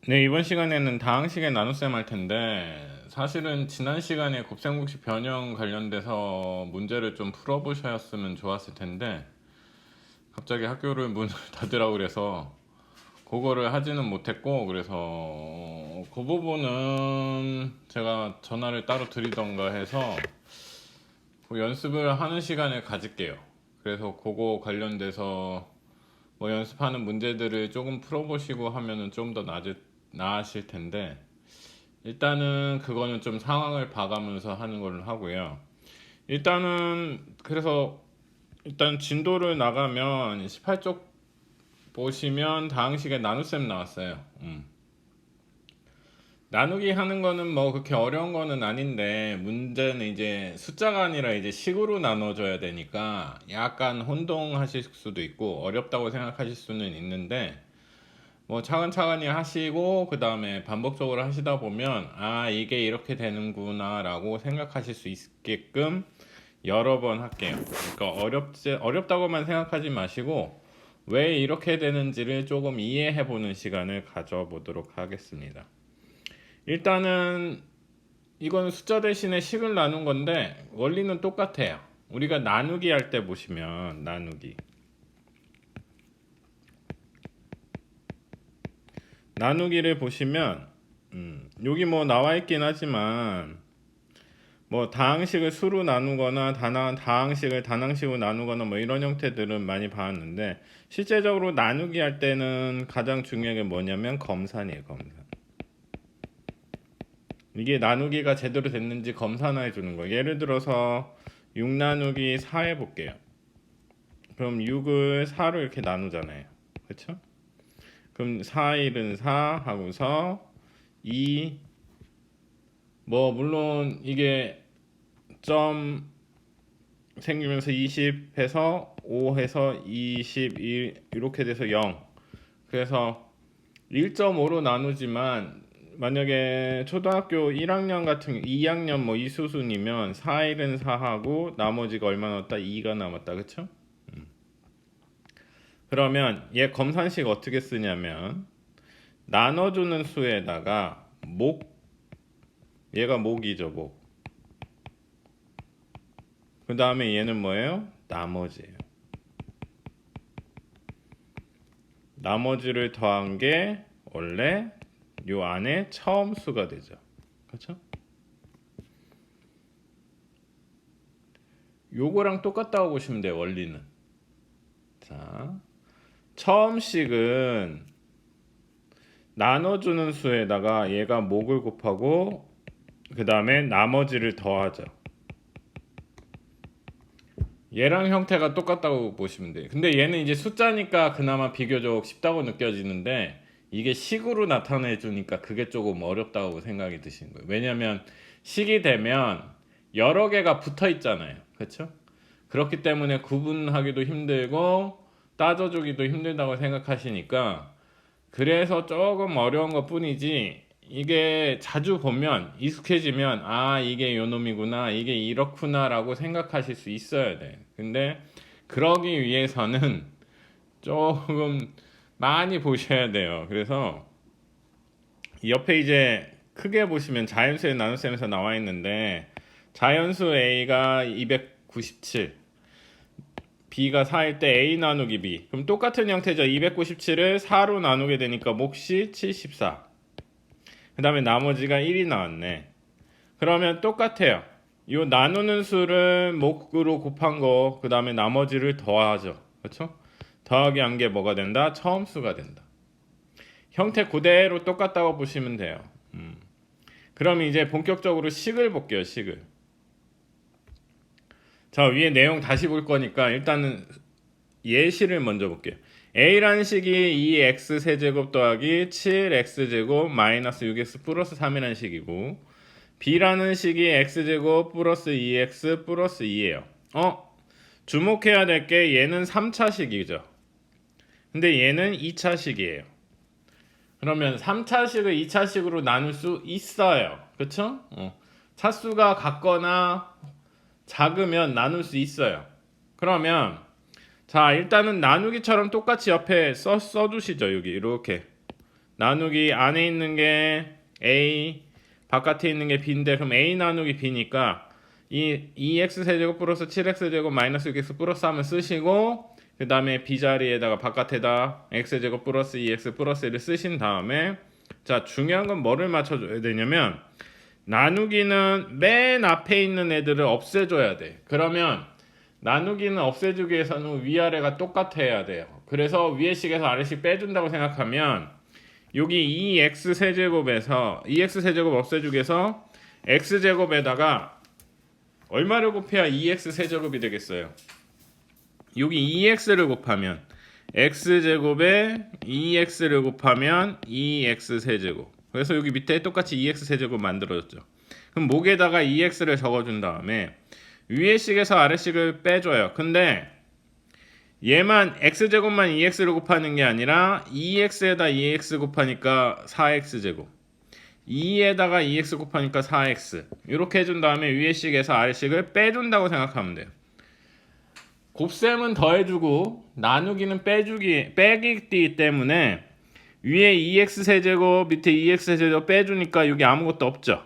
네, 이번 시간에는 다항식의 나눗셈 할 텐데, 사실은 지난 시간에 곱셈공식 변형 관련돼서 문제를 좀 풀어보셨으면 좋았을 텐데, 갑자기 학교를 문을 닫으라고 그래서 그거를 하지는 못했고, 그래서 그 부분은 제가 전화를 따로 드리던가 해서 그 연습을 하는 시간을 가질게요. 그래서 그거 관련돼서 뭐 연습하는 문제들을 조금 풀어보시고 하면은 좀 더 나으실 텐데, 일단은 그거는 좀 상황을 봐가면서 하는 걸로 하고요. 일단은 그래서 일단 진도를 나가면 18쪽 보시면 다항식의 나눗셈 나왔어요. 나누기 하는 거는 뭐 그렇게 어려운 거는 아닌데, 문제는 이제 숫자가 아니라 이제 식으로 나눠줘야 되니까 약간 혼동하실 수도 있고 어렵다고 생각하실 수는 있는데, 뭐 차근차근히 하시고 그 다음에 반복적으로 하시다 보면 아 이게 이렇게 되는구나 라고 생각하실 수 있게끔 여러 번 할게요. 그러니까 어렵다고만 생각하지 마시고 왜 이렇게 되는지를 조금 이해해 보는 시간을 가져보도록 하겠습니다. 일단은 이건 숫자 대신에 식을 나눈 건데 원리는 똑같아요. 우리가 나누기 할 때 보시면 나누기를 보시면 여기 뭐 나와 있긴 하지만 뭐 다항식을 수로 나누거나 다항식을 단항식으로 나누거나 뭐 이런 형태들은 많이 봐왔는데, 실제적으로 나누기 할 때는 가장 중요한 게 뭐냐면 검산이에요. 검산. 이게 나누기가 제대로 됐는지 검산해 주는 거예요. 예를 들어서 6 나누기 4 해볼게요. 그럼 6을 4로 이렇게 나누잖아요. 그렇죠? 그럼 4, 1은 4 하고서 2, 뭐 물론 이게 점 생기면서 20 해서 5 해서 21 이렇게 돼서 0. 그래서 1.5로 나누지만 만약에 초등학교 1학년 같은 2학년 뭐 이 수순이면 4, 1은 4하고 나머지가 얼마 남았다? 2가 남았다. 그쵸? 그러면 얘 검산식 어떻게 쓰냐면 나눠주는 수에다가 얘가 목이죠. 그 다음에 얘는 뭐예요? 나머지예요. 나머지를 더한 게 원래 요 안에 처음 수가 되죠. 그렇죠? 요거랑 똑같다고 보시면 돼요. 원리는. 자, 처음식은 나눠주는 수에다가 얘가 목을 곱하고 그 다음에 나머지를 더하죠. 얘랑 형태가 똑같다고 보시면 돼요. 근데 얘는 이제 숫자니까 그나마 비교적 쉽다고 느껴지는데, 이게 식으로 나타내 주니까 그게 조금 어렵다고 생각이 드시는 거예요. 왜냐면 식이 되면 여러 개가 붙어 있잖아요. 그렇죠? 그렇기 때문에 구분하기도 힘들고 따져주기도 힘들다고 생각하시니까, 그래서 조금 어려운 것 뿐이지, 이게 자주 보면 익숙해지면 아 이게 요 놈이구나 이게 이렇구나 라고 생각하실 수 있어야 돼. 근데 그러기 위해서는 조금 많이 보셔야 돼요. 그래서 옆에 이제 크게 보시면 자연수의 나눗셈에서 나와 있는데, 자연수 A가 297, B가 4일 때 A 나누기 B. 그럼 똑같은 형태죠. 297을 4로 나누게 되니까 몫이 74. 그 다음에 나머지가 1이 나왔네. 그러면 똑같아요. 이 나누는 수를 목으로 곱한 거, 그 다음에 나머지를 더하죠. 그렇죠? 더하기 한 게 뭐가 된다? 처음수가 된다. 형태 그대로 똑같다고 보시면 돼요. 그럼 이제 본격적으로 식을 볼게요. 식을. 자, 위에 내용 다시 볼 거니까 일단은 예시를 먼저 볼게요. A라는 식이 2x 세제곱 더하기 7x제곱 마이너스 6x 플러스 3이라는 식이고, B라는 식이 x제곱 플러스 2x 플러스 2예요. 주목해야 될 게 얘는 3차식이죠. 근데 얘는 2차식이에요. 그러면 3차식을 2차식으로 나눌 수 있어요. 그쵸? 차수가 같거나 작으면 나눌 수 있어요. 그러면 자 일단은 나누기처럼 똑같이 옆에 써두시죠. 여기 이렇게 나누기 안에 있는 게 a, 바깥에 있는 게 b인데 그럼 a 나누기 b니까 이 2x 세제곱 플러스 7x 제곱 마이너스 6x 플러스 하면 쓰시고 그 다음에 b 자리에다가 바깥에다 x 제곱 플러스 2x 플러스 1을 쓰신 다음에 자 중요한 건 뭐를 맞춰줘야 되냐면 나누기는 맨 앞에 있는 애들을 없애줘야 돼. 그러면 나누기는 없애주기 위해서는 위아래가 똑같아야 돼요. 그래서 위에식에서 아래식 빼준다고 생각하면 여기 2x 세제곱에서 2x 세제곱 없애주기 위해서 x제곱에다가 얼마를 곱해야 2x 세제곱이 되겠어요? 여기 2x를 곱하면 x제곱에 2x를 곱하면 2x 세제곱. 그래서 여기 밑에 똑같이 2x 세제곱 만들어졌죠. 그럼 목에다가 2x를 적어준 다음에 위에 식에서 아래 식을 빼줘요. 근데 얘만 x제곱만 2x를 곱하는 게 아니라 2x에다 2x 곱하니까 4x제곱 2에다가 2x 곱하니까 4x 이렇게 해준 다음에 위에 식에서 아래 식을 빼준다고 생각하면 돼요. 곱셈은 더해주고 나누기는 빼기 때문에 위에 2x 세제곱 밑에 2x 세제곱 빼주니까 여기 아무것도 없죠.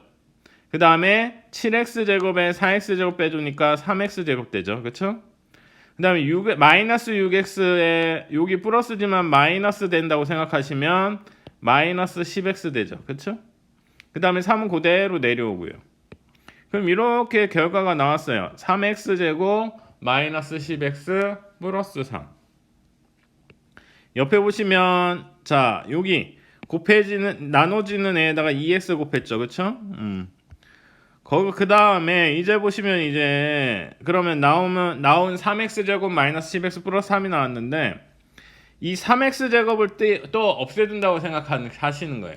그 다음에 7x 제곱에 4x 제곱 빼주니까 3x 제곱 되죠. 그쵸? 그 다음에 마이너스 6x에 여기 플러스지만 마이너스 된다고 생각하시면 마이너스 10x 되죠. 그쵸? 그 다음에 3은 그대로 내려오고요. 그럼 이렇게 결과가 나왔어요. 3x 제곱 마이너스 10x 플러스 3. 옆에 보시면 자 여기 나눠지는 애에다가 2x 곱했죠. 그쵸? 거기 그 다음에 이제 보시면 이제 그러면 나온 3x 제곱 마이너스 10x 플러스 3이 나왔는데 이 3x 제곱을 또 없애준다고 생각하시는 거예요.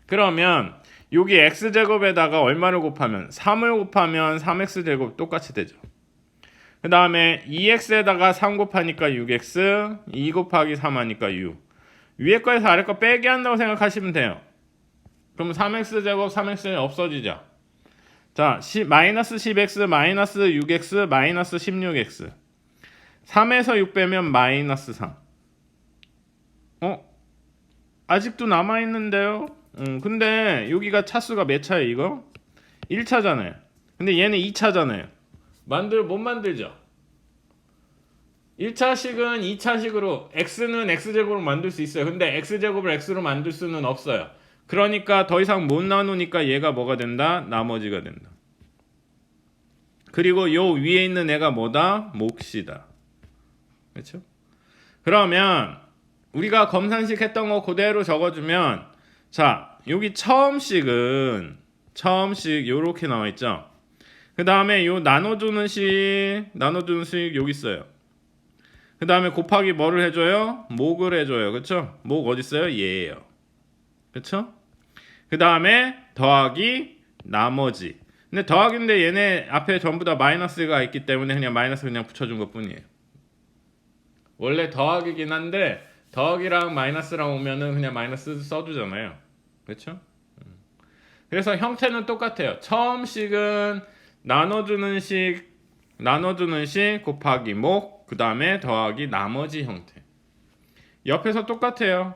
그러면 여기 x 제곱에다가 얼마를 곱하면 3을 곱하면 3x 제곱 똑같이 되죠. 그 다음에 2x에다가 3 곱하니까 6x 2 곱하기 3 하니까 6 위에 거에서 아래 거 빼기 한다고 생각하시면 돼요. 그럼 3x 제곱 3x는 없어지죠. 자, 마이너스 10x, 마이너스 6x, 마이너스 16x 3에서 6 빼면 마이너스 3 아직도 남아있는데요? 근데 여기가 차수가 몇 차예요 이거? 1차잖아요. 근데 얘는 2차잖아요. 못 만들죠? 1차식은 2차식으로 x는 x제곱으로 만들 수 있어요. 근데 x제곱을 x로 만들 수는 없어요. 그러니까 더 이상 못 나누니까 얘가 뭐가 된다? 나머지가 된다. 그리고 요 위에 있는 애가 뭐다? 몫이다. 그렇죠? 그러면 우리가 검산식 했던 거 그대로 적어주면 자 여기 처음식 요렇게 나와 있죠. 그 다음에 요 나눠주는 식 여기 있어요. 그 다음에 곱하기 뭐를 해줘요? 목을 해줘요. 그쵸? 목 어디 있어요? 얘예요. 그쵸? 그 다음에 더하기 나머지. 근데 더하기인데 얘네 앞에 전부 다 마이너스가 있기 때문에 그냥 마이너스 그냥 붙여준 것 뿐이에요. 원래 더하기긴 한데 더하기랑 마이너스랑 오면은 그냥 마이너스 써주잖아요. 그쵸? 그래서 형태는 똑같아요. 처음 식은 나눠주는 식 곱하기 목, 그 다음에 더하기 나머지 형태. 옆에서 똑같아요.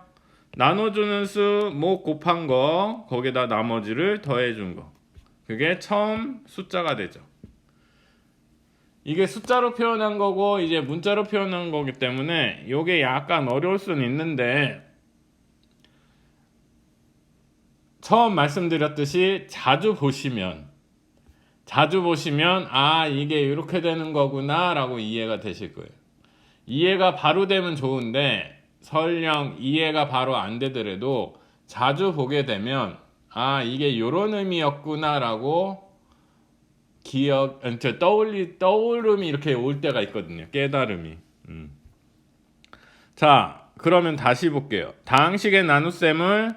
나눠주는 수, 목 곱한 거, 거기다 나머지를 더해준 거. 그게 처음 숫자가 되죠. 이게 숫자로 표현한 거고 이제 문자로 표현한 거기 때문에 이게 약간 어려울 수는 있는데 처음 말씀드렸듯이 자주 보시면 아 이게 이렇게 되는 거구나 라고 이해가 되실 거예요. 이해가 바로 되면 좋은데 설령 이해가 바로 안 되더라도 자주 보게 되면 아 이게 이런 의미였구나 라고 떠오름이 이렇게 올 때가 있거든요. 깨달음이. 자 그러면 다시 볼게요. 다항식의 나눗셈을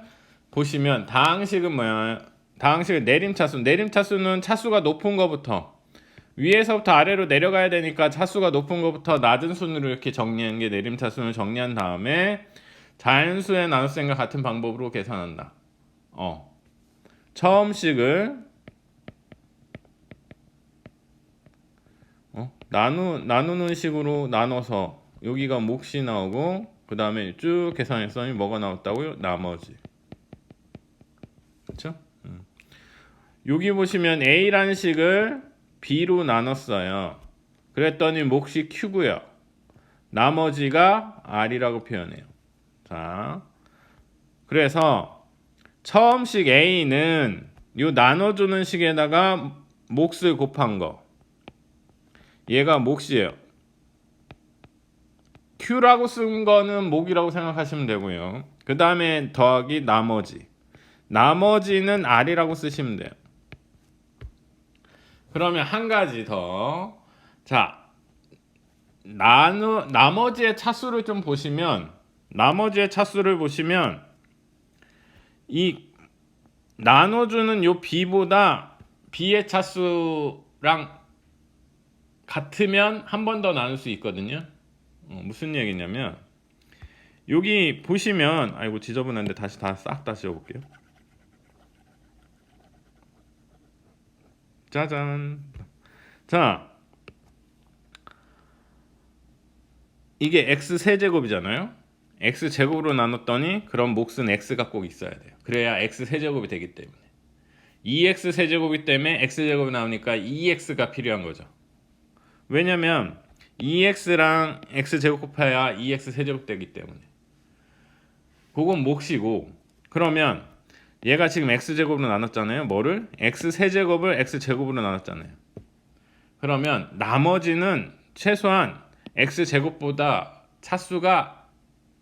보시면 다항식은 뭐야? 다항식의 내림차수는 차수가 높은 거부터 위에서부터 아래로 내려가야 되니까 차수가 높은 거부터 낮은 순으로 이렇게 정리하는 게 내림차수를 정리한 다음에 자연수의 나눗셈과 같은 방법으로 계산한다. 처음식을 나누는 식으로 나눠서 여기가 몫이 나오고 그 다음에 쭉 계산했더니 뭐가 나왔다고요? 나머지. 그렇죠? 여기 보시면 A라는 식을 B로 나눴어요. 그랬더니 몫이 Q고요. 나머지가 R이라고 표현해요. 자, 그래서 처음식 A는 요 나눠주는 식에다가 몫을 곱한 거. 얘가 몫이에요. Q라고 쓴 거는 몫이라고 생각하시면 되고요. 그 다음에 더하기 나머지. 나머지는 R이라고 쓰시면 돼요. 그러면 한 가지 더. 자, 나머지의 차수를 좀 보시면, 나머지의 차수를 보시면 이 나눠주는 요 B보다 B의 차수랑 같으면 한 번 더 나눌 수 있거든요. 무슨 얘기냐면 여기 보시면, 아이고 지저분한데 다시 싹 다 지워볼게요. 짜잔. 자, 이게 x 세제곱이잖아요. x 제곱으로 나눴더니 그럼 몫은 x가 꼭 있어야 돼요. 그래야 x 세제곱이 되기 때문에. 2x 세제곱이기 때문에 x 제곱이 나오니까 2x가 필요한 거죠. 왜냐면 2x랑 x 제곱 곱해야 2x 세제곱 되기 때문에. 그건 몫이고, 그러면 얘가 지금 x 제곱으로 나눴잖아요. 뭐를? x 세제곱을 x 제곱으로 나눴잖아요. 그러면 나머지는 최소한 x 제곱보다 차수가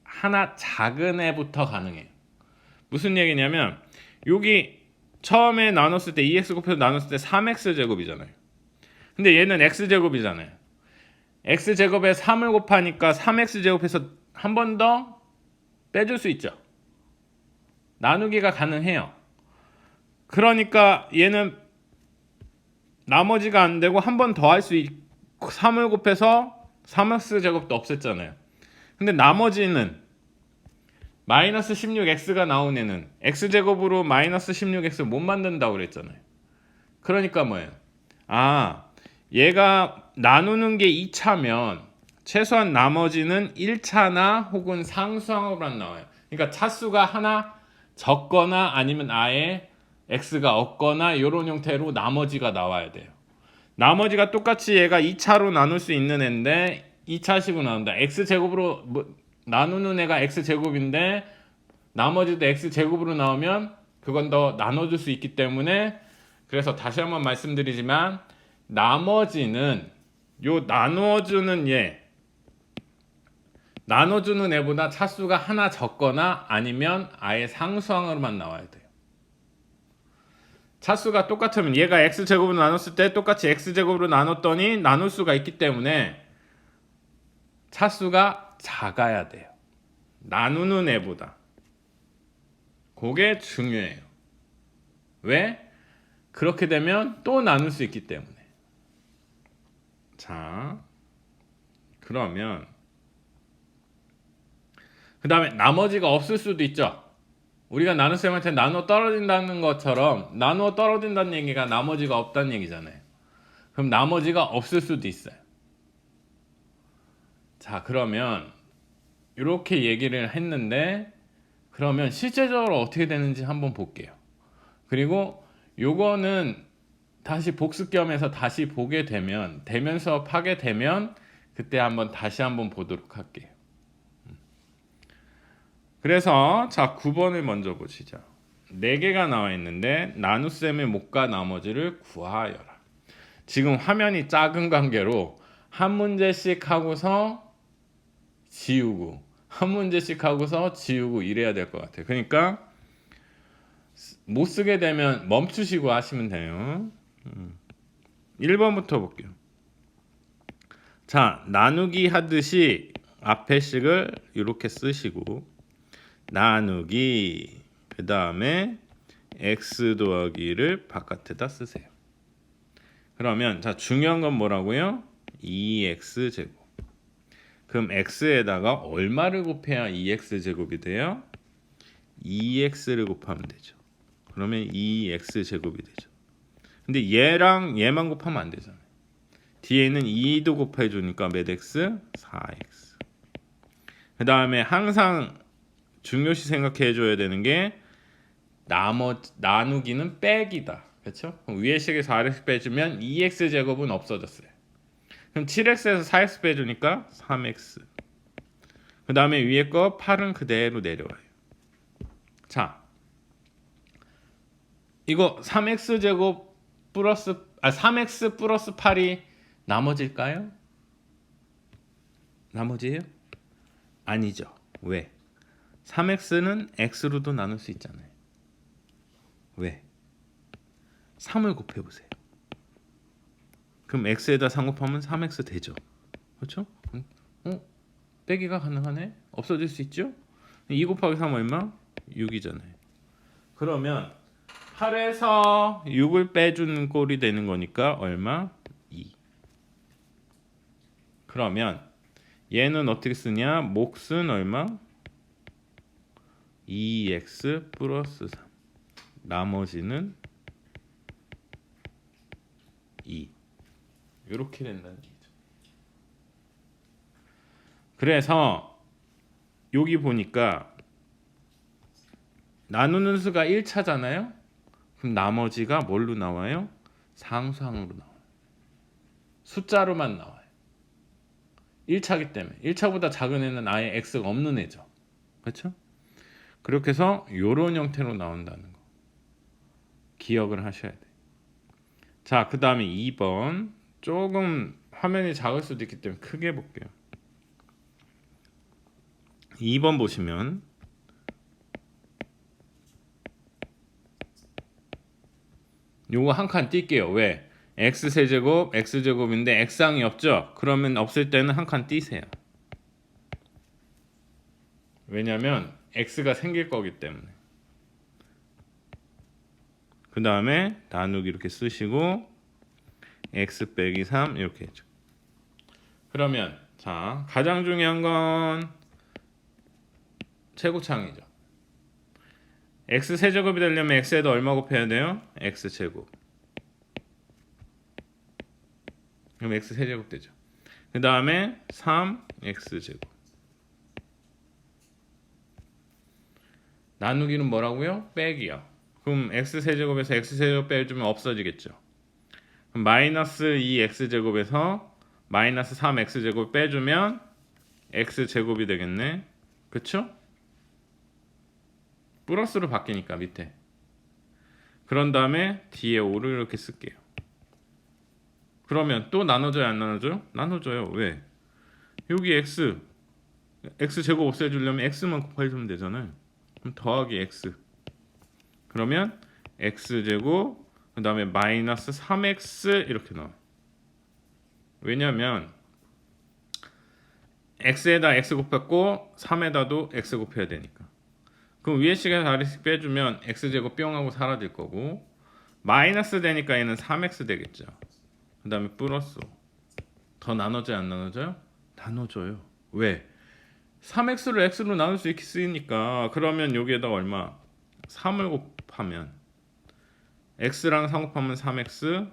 하나 작은 애부터 가능해요. 무슨 얘기냐면 여기 처음에 나눴을 때 2x 곱해서 나눴을 때 3x 제곱이잖아요. 근데 얘는 x 제곱이잖아요. x 제곱에 3을 곱하니까 3x 제곱해서 한 번 더 빼줄 수 있죠. 나누기가 가능해요. 그러니까 얘는 나머지가 안 되고 한 번 더 할 수 있고 3을 곱해서 3x 제곱도 없앴잖아요. 근데 나머지는 마이너스 16x가 나온 애는 x제곱으로 마이너스 16x 못 만든다고 그랬잖아요. 그러니까 뭐예요? 아, 얘가 나누는 게 2차면 최소한 나머지는 1차나 혹은 상수항으로만 나와요. 그러니까 차수가 하나 적거나 아니면 아예 x가 없거나 이런 형태로 나머지가 나와야 돼요. 나머지가 똑같이 얘가 2차로 나눌 수 있는 애인데 2차식으로 나눈다. x제곱으로 나누는 애가 x제곱인데 나머지도 x제곱으로 나오면 그건 더 나눠줄 수 있기 때문에, 그래서 다시 한번 말씀드리지만 나머지는 요 나눠주는 애보다 차수가 하나 적거나 아니면 아예 상수항으로만 나와야 돼요. 차수가 똑같으면 얘가 x제곱으로 나눴을 때 똑같이 x제곱으로 나눴더니 나눌 수가 있기 때문에 차수가 작아야 돼요. 나누는 애보다. 그게 중요해요. 왜? 그렇게 되면 또 나눌 수 있기 때문에. 자, 그러면 그 다음에 나머지가 없을 수도 있죠. 우리가 나눗셈한테 나누어 떨어진다는 것처럼 나누어 떨어진다는 얘기가 나머지가 없다는 얘기잖아요. 그럼 나머지가 없을 수도 있어요. 자, 그러면 이렇게 얘기를 했는데, 그러면 실제적으로 어떻게 되는지 한번 볼게요. 그리고 요거는 다시 복습겸해서 다시 보게 되면, 대면 수업 하게 되면 그때 다시 한번 보도록 할게요. 그래서 자, 9번을 먼저 보시죠. 4개가 나와 있는데 나눗셈의 몫과 나머지를 구하여라. 지금 화면이 작은 관계로 한 문제씩 하고서 지우고 한 문제씩 하고서 지우고 이래야 될 것 같아요. 그러니까 못 쓰게 되면 멈추시고 하시면 돼요. 1번부터 볼게요. 자, 나누기 하듯이 앞에 식을 이렇게 쓰시고, 나누기 그 다음에 x 더하기를 바깥에다 쓰세요. 그러면 자, 중요한 건 뭐라고요? 2x 제곱. 그럼 x에다가 얼마를 곱해야 2x 제곱이 돼요? 2x를 곱하면 되죠. 그러면 2x 제곱이 되죠. 근데 얘랑 얘만 곱하면 안 되잖아요. 뒤에는 2도 곱해 주니까 몇 x? 4x. 그 다음에 항상 중요시 생각해 줘야 되는 게 나누기는 빼기다. 그렇죠? 위의 식에서 아래식 빼주면 2x 제곱은 없어졌어요. 그럼 7x에서 4x 빼주니까 3x. 그 다음에 위에 거 8은 그대로 내려와요. 자, 이거 3x 제곱 플러스 3x 플러스 8이 나머지일까요? 나머지예요? 아니죠. 왜? 3x는 x로도 나눌 수 있잖아요. 왜? 3을 곱해보세요. 그럼 x에다 3 곱하면 3x 되죠. 그렇죠? 빼기가 가능하네? 없어질 수 있죠? 2 곱하기 3 얼마? 6이잖아요. 그러면 8에서 6을 빼주는 꼴이 되는 거니까 얼마? 2. 그러면 얘는 어떻게 쓰냐? 몫은 얼마? 2x 플러스 3. 나머지는 2. 이렇게 된다는 얘기죠. 그래서 여기 보니까 나누는 수가 1차잖아요. 그럼 나머지가 뭘로 나와요? 상수항으로 나와요. 숫자로만 나와요. 1차기 때문에 1차보다 작은 애는 아예 x가 없는 애죠. 그렇죠? 그렇게 해서 이런 형태로 나온다는 거 기억을 하셔야 돼요. 자, 그 다음에 2번. 조금 화면이 작을 수도 있기 때문에 크게 볼게요. 2번 보시면 요거 한 칸 띄게요. 왜? x세제곱 x제곱인데 x항이 없죠? 그러면 없을 때는 한 칸 띄세요. 왜냐면 x가 생길 거기 때문에. 그 다음에 나누기 이렇게 쓰시고 x 빼기 3 이렇게 해줘. 그러면 자, 가장 중요한 건 최고창이죠. x 세제곱이 되려면 x에다 얼마 곱해야 돼요? x 제곱. 그럼 x 세제곱 되죠. 그 다음에 3x 제곱. 나누기는 뭐라고요? 빼기요. 그럼 x 세제곱에서 x 세제곱 빼주면 없어지겠죠. 그럼 마이너스 2x 제곱에서 마이너스 3x 제곱 빼주면 x 제곱이 되겠네. 그쵸? 플러스로 바뀌니까 밑에. 그런 다음에 뒤에 5를 이렇게 쓸게요. 그러면 또 나눠줘요, 안 나눠줘요? 나눠줘요. 왜? 여기 x 제곱 없애주려면 x만 곱해주면 되잖아요. 그럼 더하기 x. 그러면 x 제곱 그 다음에 마이너스 3x 이렇게 나와요. 왜냐면 x에다 x 곱했고 3에다도 x 곱해야 되니까. 그럼 위에 식에서 아래식 빼주면 x제곱 뿅 하고 사라질 거고 마이너스 되니까 얘는 3x 되겠죠. 그 다음에 플러스 더 나눠져요, 안 나눠져요? 나눠져요. 왜? 3x를 x로 나눌 수 있으니까. 그러면 여기에다 얼마? 3을 곱하면 x랑 3 곱하면 3x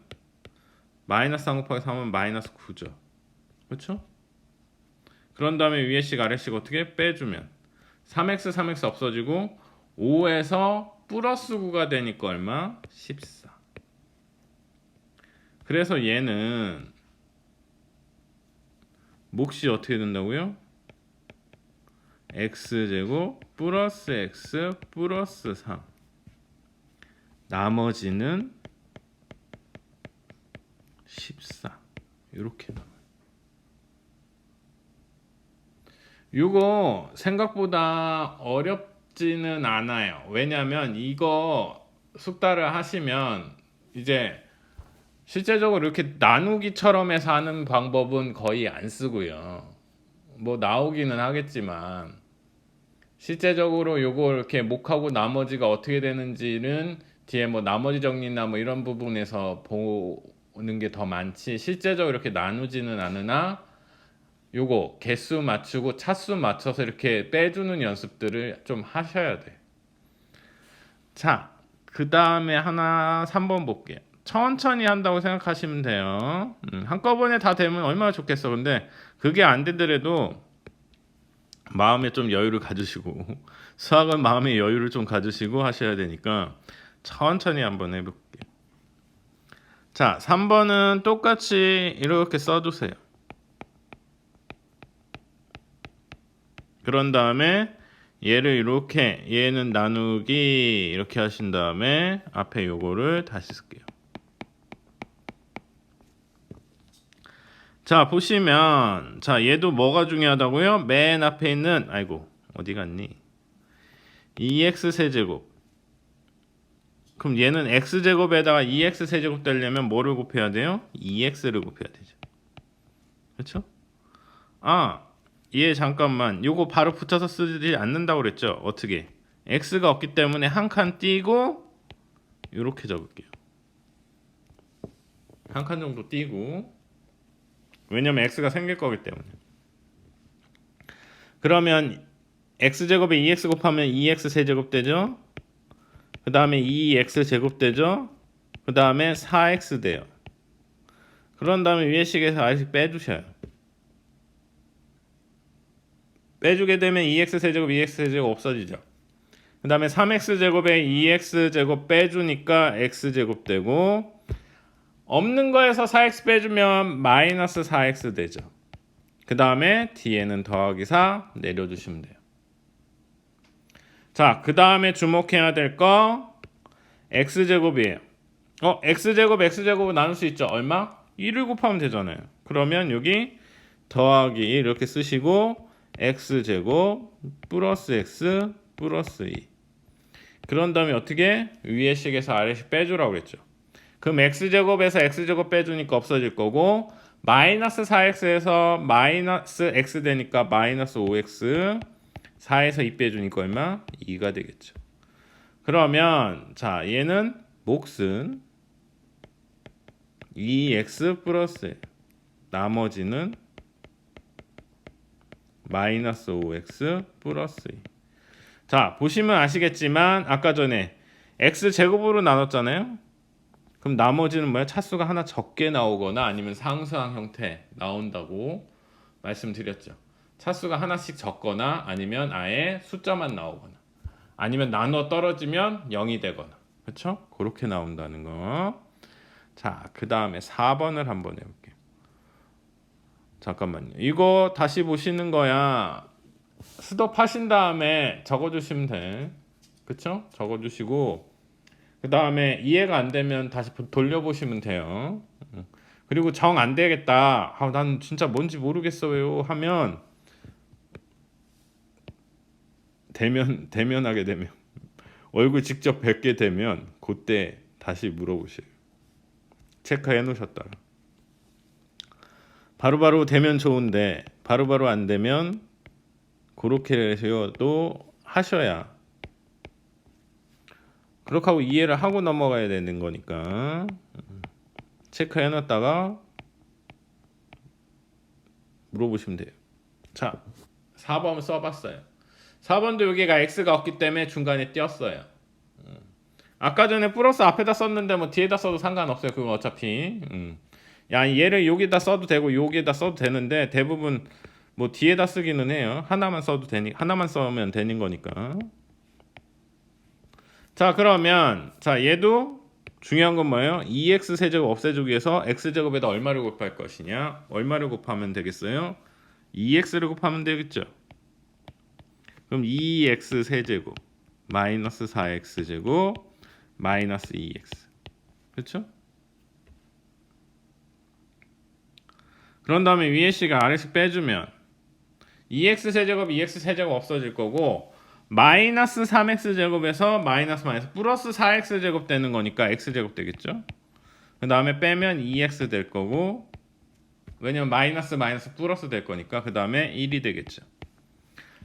마이너스 3 곱하기 3은 마이너스 9죠. 그렇죠? 그런 다음에 위에 식 아래 식 어떻게 빼주면 3x 없어지고 5에서 플러스 9가 되니까 얼마? 14. 그래서 얘는 몫이 어떻게 된다고요? x제곱 플러스 x 플러스 3. 나머지는 14. 이렇게 나와요. 이거 생각보다 어렵지는 않아요. 왜냐면 이거 숙달을 하시면 이제 실제적으로 이렇게 나누기처럼 해서 하는 방법은 거의 안 쓰고요. 뭐 나오기는 하겠지만 실제적으로 요거 이렇게 몫하고 나머지가 어떻게 되는지는 뒤에 뭐 나머지 정리나 뭐 이런 부분에서 보는 게 더 많지 실제적으로 이렇게 나누지는 않으나 요거 개수 맞추고 차수 맞춰서 이렇게 빼주는 연습들을 좀 하셔야 돼. 자, 그 다음에 하나 3번 볼게요. 천천히 한다고 생각하시면 돼요. 한꺼번에 다 되면 얼마나 좋겠어. 근데 그게 안 되더라도 마음에 좀 여유를 가지시고 수학은 마음의 여유를 좀 가지시고 하셔야 되니까 천천히 한번 해볼게요. 자, 3번은 똑같이 이렇게 써주세요. 그런 다음에 얘를 이렇게 얘는 나누기 이렇게 하신 다음에 앞에 요거를 다시 쓸게요. 자, 보시면 자, 얘도 뭐가 중요하다고요? 맨 앞에 있는 아이고 어디 갔니? 2x 세제곱. 그럼 얘는 x제곱에다가 2x 세제곱 되려면 뭐를 곱해야 돼요? 2x를 곱해야 되죠. 그렇죠? 아, 얘 잠깐만. 요거 바로 붙여서 쓰지 않는다고 그랬죠? 어떻게? x가 없기 때문에 한 칸 띄고 요렇게 적을게요. 한 칸 정도 띄고. 왜냐면 x가 생길 거기 때문에. 그러면 x제곱에 2x 곱하면 2x 세제곱 되죠? 그 다음에 2x 제곱 되죠? 그 다음에 4x 돼요. 그런 다음에 위에 식에서 r씩 빼주셔요. 빼주게 되면 2x 세제곱, 2x 세제곱 없어지죠. 그 다음에 3x 제곱에 2x 제곱 빼주니까 x 제곱 되고, 없는 거에서 4x 빼주면 마이너스 4x 되죠. 그 다음에 뒤에는 더하기 4 내려주시면 돼요. 자, 그 다음에 주목해야 될 거 x제곱이에요. x제곱 나눌 수 있죠. 얼마? 1을 곱하면 되잖아요. 그러면 여기 더하기 1 이렇게 쓰시고 x제곱 플러스 x 플러스 2. 그런 다음에 어떻게? 위에 식에서 아래식 빼주라고 그랬죠. 그럼 x제곱에서 x제곱 빼주니까 없어질 거고, 마이너스 4x에서 마이너스 x 되니까 마이너스 5x, 4에서 2 빼주니까 얼마? 2가 되겠죠. 그러면 자, 얘는 몫은 2x 플러스 나머지는 마이너스 5x 플러스 2. 자, 보시면 아시겠지만 아까 전에 x제곱으로 나눴잖아요. 그럼 나머지는 뭐야? 차수가 하나 적게 나오거나 아니면 상수항 형태 나온다고 말씀드렸죠. 차수가 하나씩 적거나 아니면 아예 숫자만 나오거나 아니면 나눠 떨어지면 0이 되거나, 그렇죠? 그렇게 나온다는 거. 자, 그 다음에 4번을 한번 해볼게요. 잠깐만요. 이거 다시 보시는 거야. 스톱하신 다음에 적어주시면 돼. 그쵸? 적어주시고 그 다음에 이해가 안 되면 다시 돌려보시면 돼요. 그리고 정 안 되겠다. 난 진짜 뭔지 모르겠어요 하면 대면하게 되면 얼굴 직접 뵙게 되면 그때 다시 물어보세요. 체크해 놓으셨다가. 바로바로 되면 좋은데 바로바로 안 되면 그렇게 해서도 하셔야 그렇게 하고 이해를 하고 넘어가야 되는 거니까 체크해 놨다가 물어보시면 돼요. 자, 4번 써봤어요. 4번도 여기가 x가 없기 때문에 중간에 띄었어요. 아까 전에 플러스 앞에다 썼는데 뭐 뒤에다 써도 상관없어요. 그건 어차피 야, 얘를 여기다 써도 되고 여기에다 써도 되는데 대부분 뭐 뒤에다 쓰기는 해요. 하나만 써도 되니 하나만 써면 되는 거니까. 자, 그러면 자, 얘도 중요한 건 뭐예요? 2x 세제곱 없애주기 위해서 x제곱에다 얼마를 곱할 것이냐? 얼마를 곱하면 되겠어요? 2x를 곱하면 되겠죠. 그럼 2x 세제곱 마이너스 4x 제곱 마이너스 2x. 그렇죠? 그런 다음에 위에 식을 아래식 빼주면 2x 세제곱 2x 세제곱 없어질 거고, 마이너스 3x 제곱에서 마이너스 플러스 4x 제곱 되는 거니까 x 제곱 되겠죠. 그 다음에 빼면 2x 될 거고, 왜냐면 마이너스 플러스 될 거니까 그 다음에 1이 되겠죠.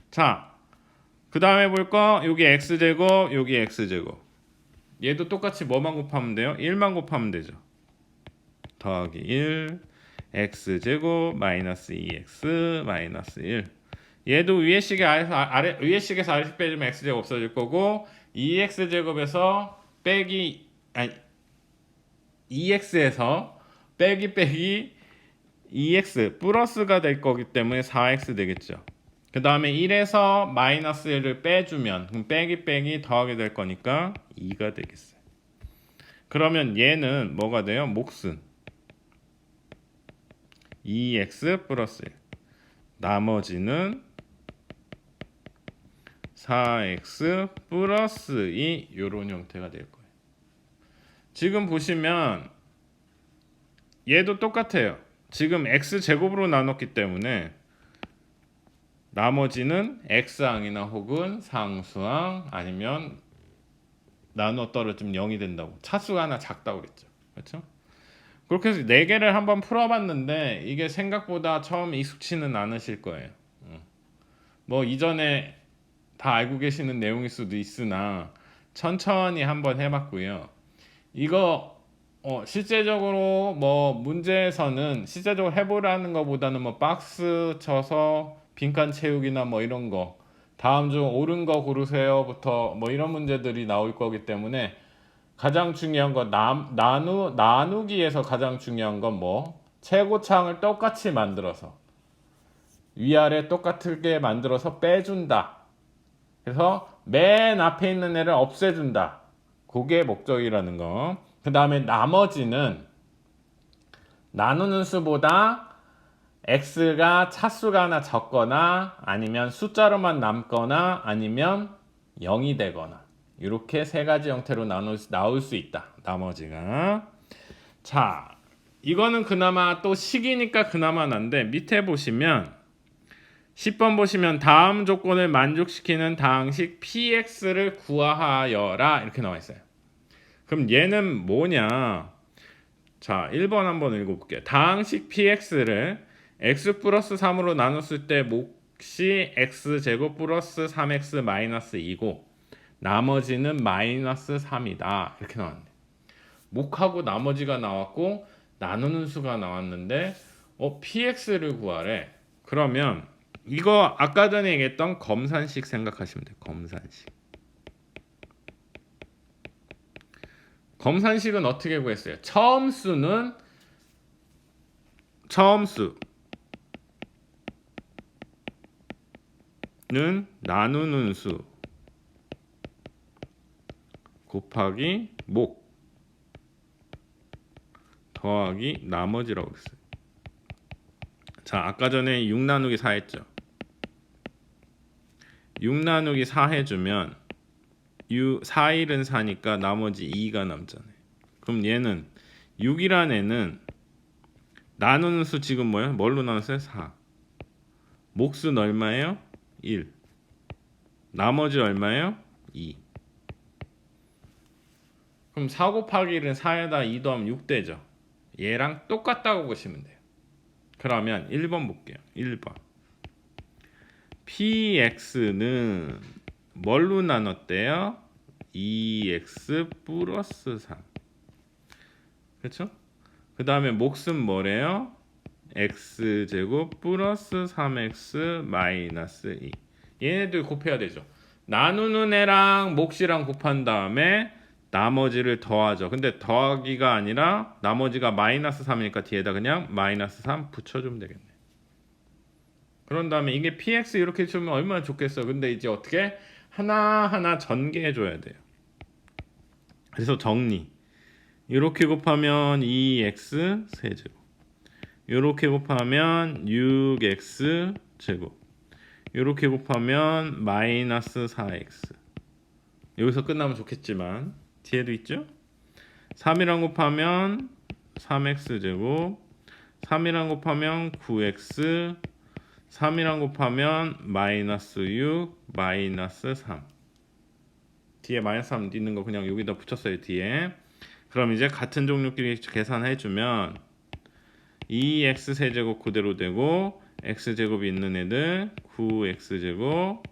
자, 그 다음에 볼 거 여기 x 제곱 여기 x 제곱. 얘도 똑같이 뭐만 곱하면 돼요? 1만 곱하면 되죠. 더하기 1 x 제곱 마이너스 2x 마이너스 1. 얘도 위에 식에 위에 식에서 아래식 빼주면 x 제곱 없어질 거고, 2x 제곱에서 빼기 2x에서 빼기 2x 플러스가 될 거기 때문에 4x 되겠죠. 그 다음에 1에서 마이너스 1을 빼주면 그럼 빼기 더하게 될 거니까 2가 되겠어요. 그러면 얘는 뭐가 돼요? 몫은 2x 플러스 1 나머지는 4x 플러스 2 이런 형태가 될 거예요. 지금 보시면 얘도 똑같아요. 지금 x제곱으로 나눴기 때문에 나머지는 x항이나 혹은 상수항 아니면 나누어 떨어지면 0이 된다고. 차수가 하나 작다고 그랬죠. 그렇죠? 그렇게 해서 4개를 한번 풀어봤는데 이게 생각보다 처음 익숙치는 않으실 거예요. 뭐 이전에 다 알고 계시는 내용일 수도 있으나 천천히 한번 해봤고요. 이거 실제적으로 뭐 문제에서는 실제적으로 해보라는 것보다는 뭐 박스 쳐서 빈칸 채우기나 뭐 이런 거 다음 중 옳은 거 고르세요부터 뭐 이런 문제들이 나올 거기 때문에 가장 중요한 건 나누기에서 가장 중요한 건 뭐 최고차항을 똑같이 만들어서 위아래 똑같게 만들어서 빼준다. 그래서 맨 앞에 있는 애를 없애준다. 그게 목적이라는 거. 그 다음에 나머지는 나누는 수보다 x가 차수가 하나 적거나 아니면 숫자로만 남거나 아니면 0이 되거나 이렇게 세 가지 형태로 나올 수 있다. 나머지가. 자, 이거는 그나마 또 식이니까 그나마 난데 밑에 보시면 10번 보시면 다음 조건을 만족시키는 다항식 px를 구하여라 이렇게 나와 있어요. 그럼 얘는 뭐냐? 자, 1번 한번 읽어볼게요. 다항식 px를 x 플러스 3으로 나눴을 때 몫이 x제곱 플러스 3x 마이너스 2고 나머지는 마이너스 3이다. 이렇게 나왔네. 몫하고 나머지가 나왔고 나누는 수가 나왔는데 px를 구하래. 그러면 이거 아까 전에 얘기했던 검산식 생각하시면 돼요. 검산식. 검산식은 어떻게 구했어요? 처음수는 나누는 수 곱하기 몫 더하기 나머지라고 했어요. 자, 아까 전에 6 나누기 4 했죠. 6 나누기 4 해주면 4, 1은 4니까 나머지 2가 남잖아요. 그럼 얘는 6이란 애는 나누는 수 지금 뭐예요? 뭘로 나눴어요? 4. 몫은 얼마예요? 1. 나머지 얼마예요? 2. 그럼 4 곱하기 1은 4에다 2 더하면 6 되죠. 얘랑 똑같다고 보시면 돼요. 그러면 1번 볼게요. 1번. px는 뭘로 나눴대요? 2x 플러스 3. 그렇죠? 그 다음에 몫은 뭐래요? x제곱 플러스 3x 마이너스 2. 얘네들 곱해야 되죠. 나누는 애랑 몫이랑 곱한 다음에 나머지를 더하죠. 근데 더하기가 아니라 나머지가 마이너스 3이니까 뒤에다 그냥 마이너스 3 붙여주면 되겠네. 그런 다음에 이게 px 이렇게 주면 얼마나 좋겠어. 근데 이제 어떻게 하나하나 전개해 줘야 돼요. 그래서 정리. 이렇게 곱하면 2x 세제곱. 이렇게 곱하면 6x 제곱. 이렇게 곱하면 마이너스 4x. 여기서 끝나면 좋겠지만 뒤에도 있죠? 3이랑 곱하면 3x 제곱. 3이랑 곱하면 9x. 3이랑 곱하면 마이너스 6 마이너스 3. 뒤에 마이너스 3 있는 거 그냥 여기다 붙였어요. 뒤에. 그럼 이제 같은 종류끼리 계산해주면 2x 세제곱 그대로 되고 x제곱이 있는 애들 9x제곱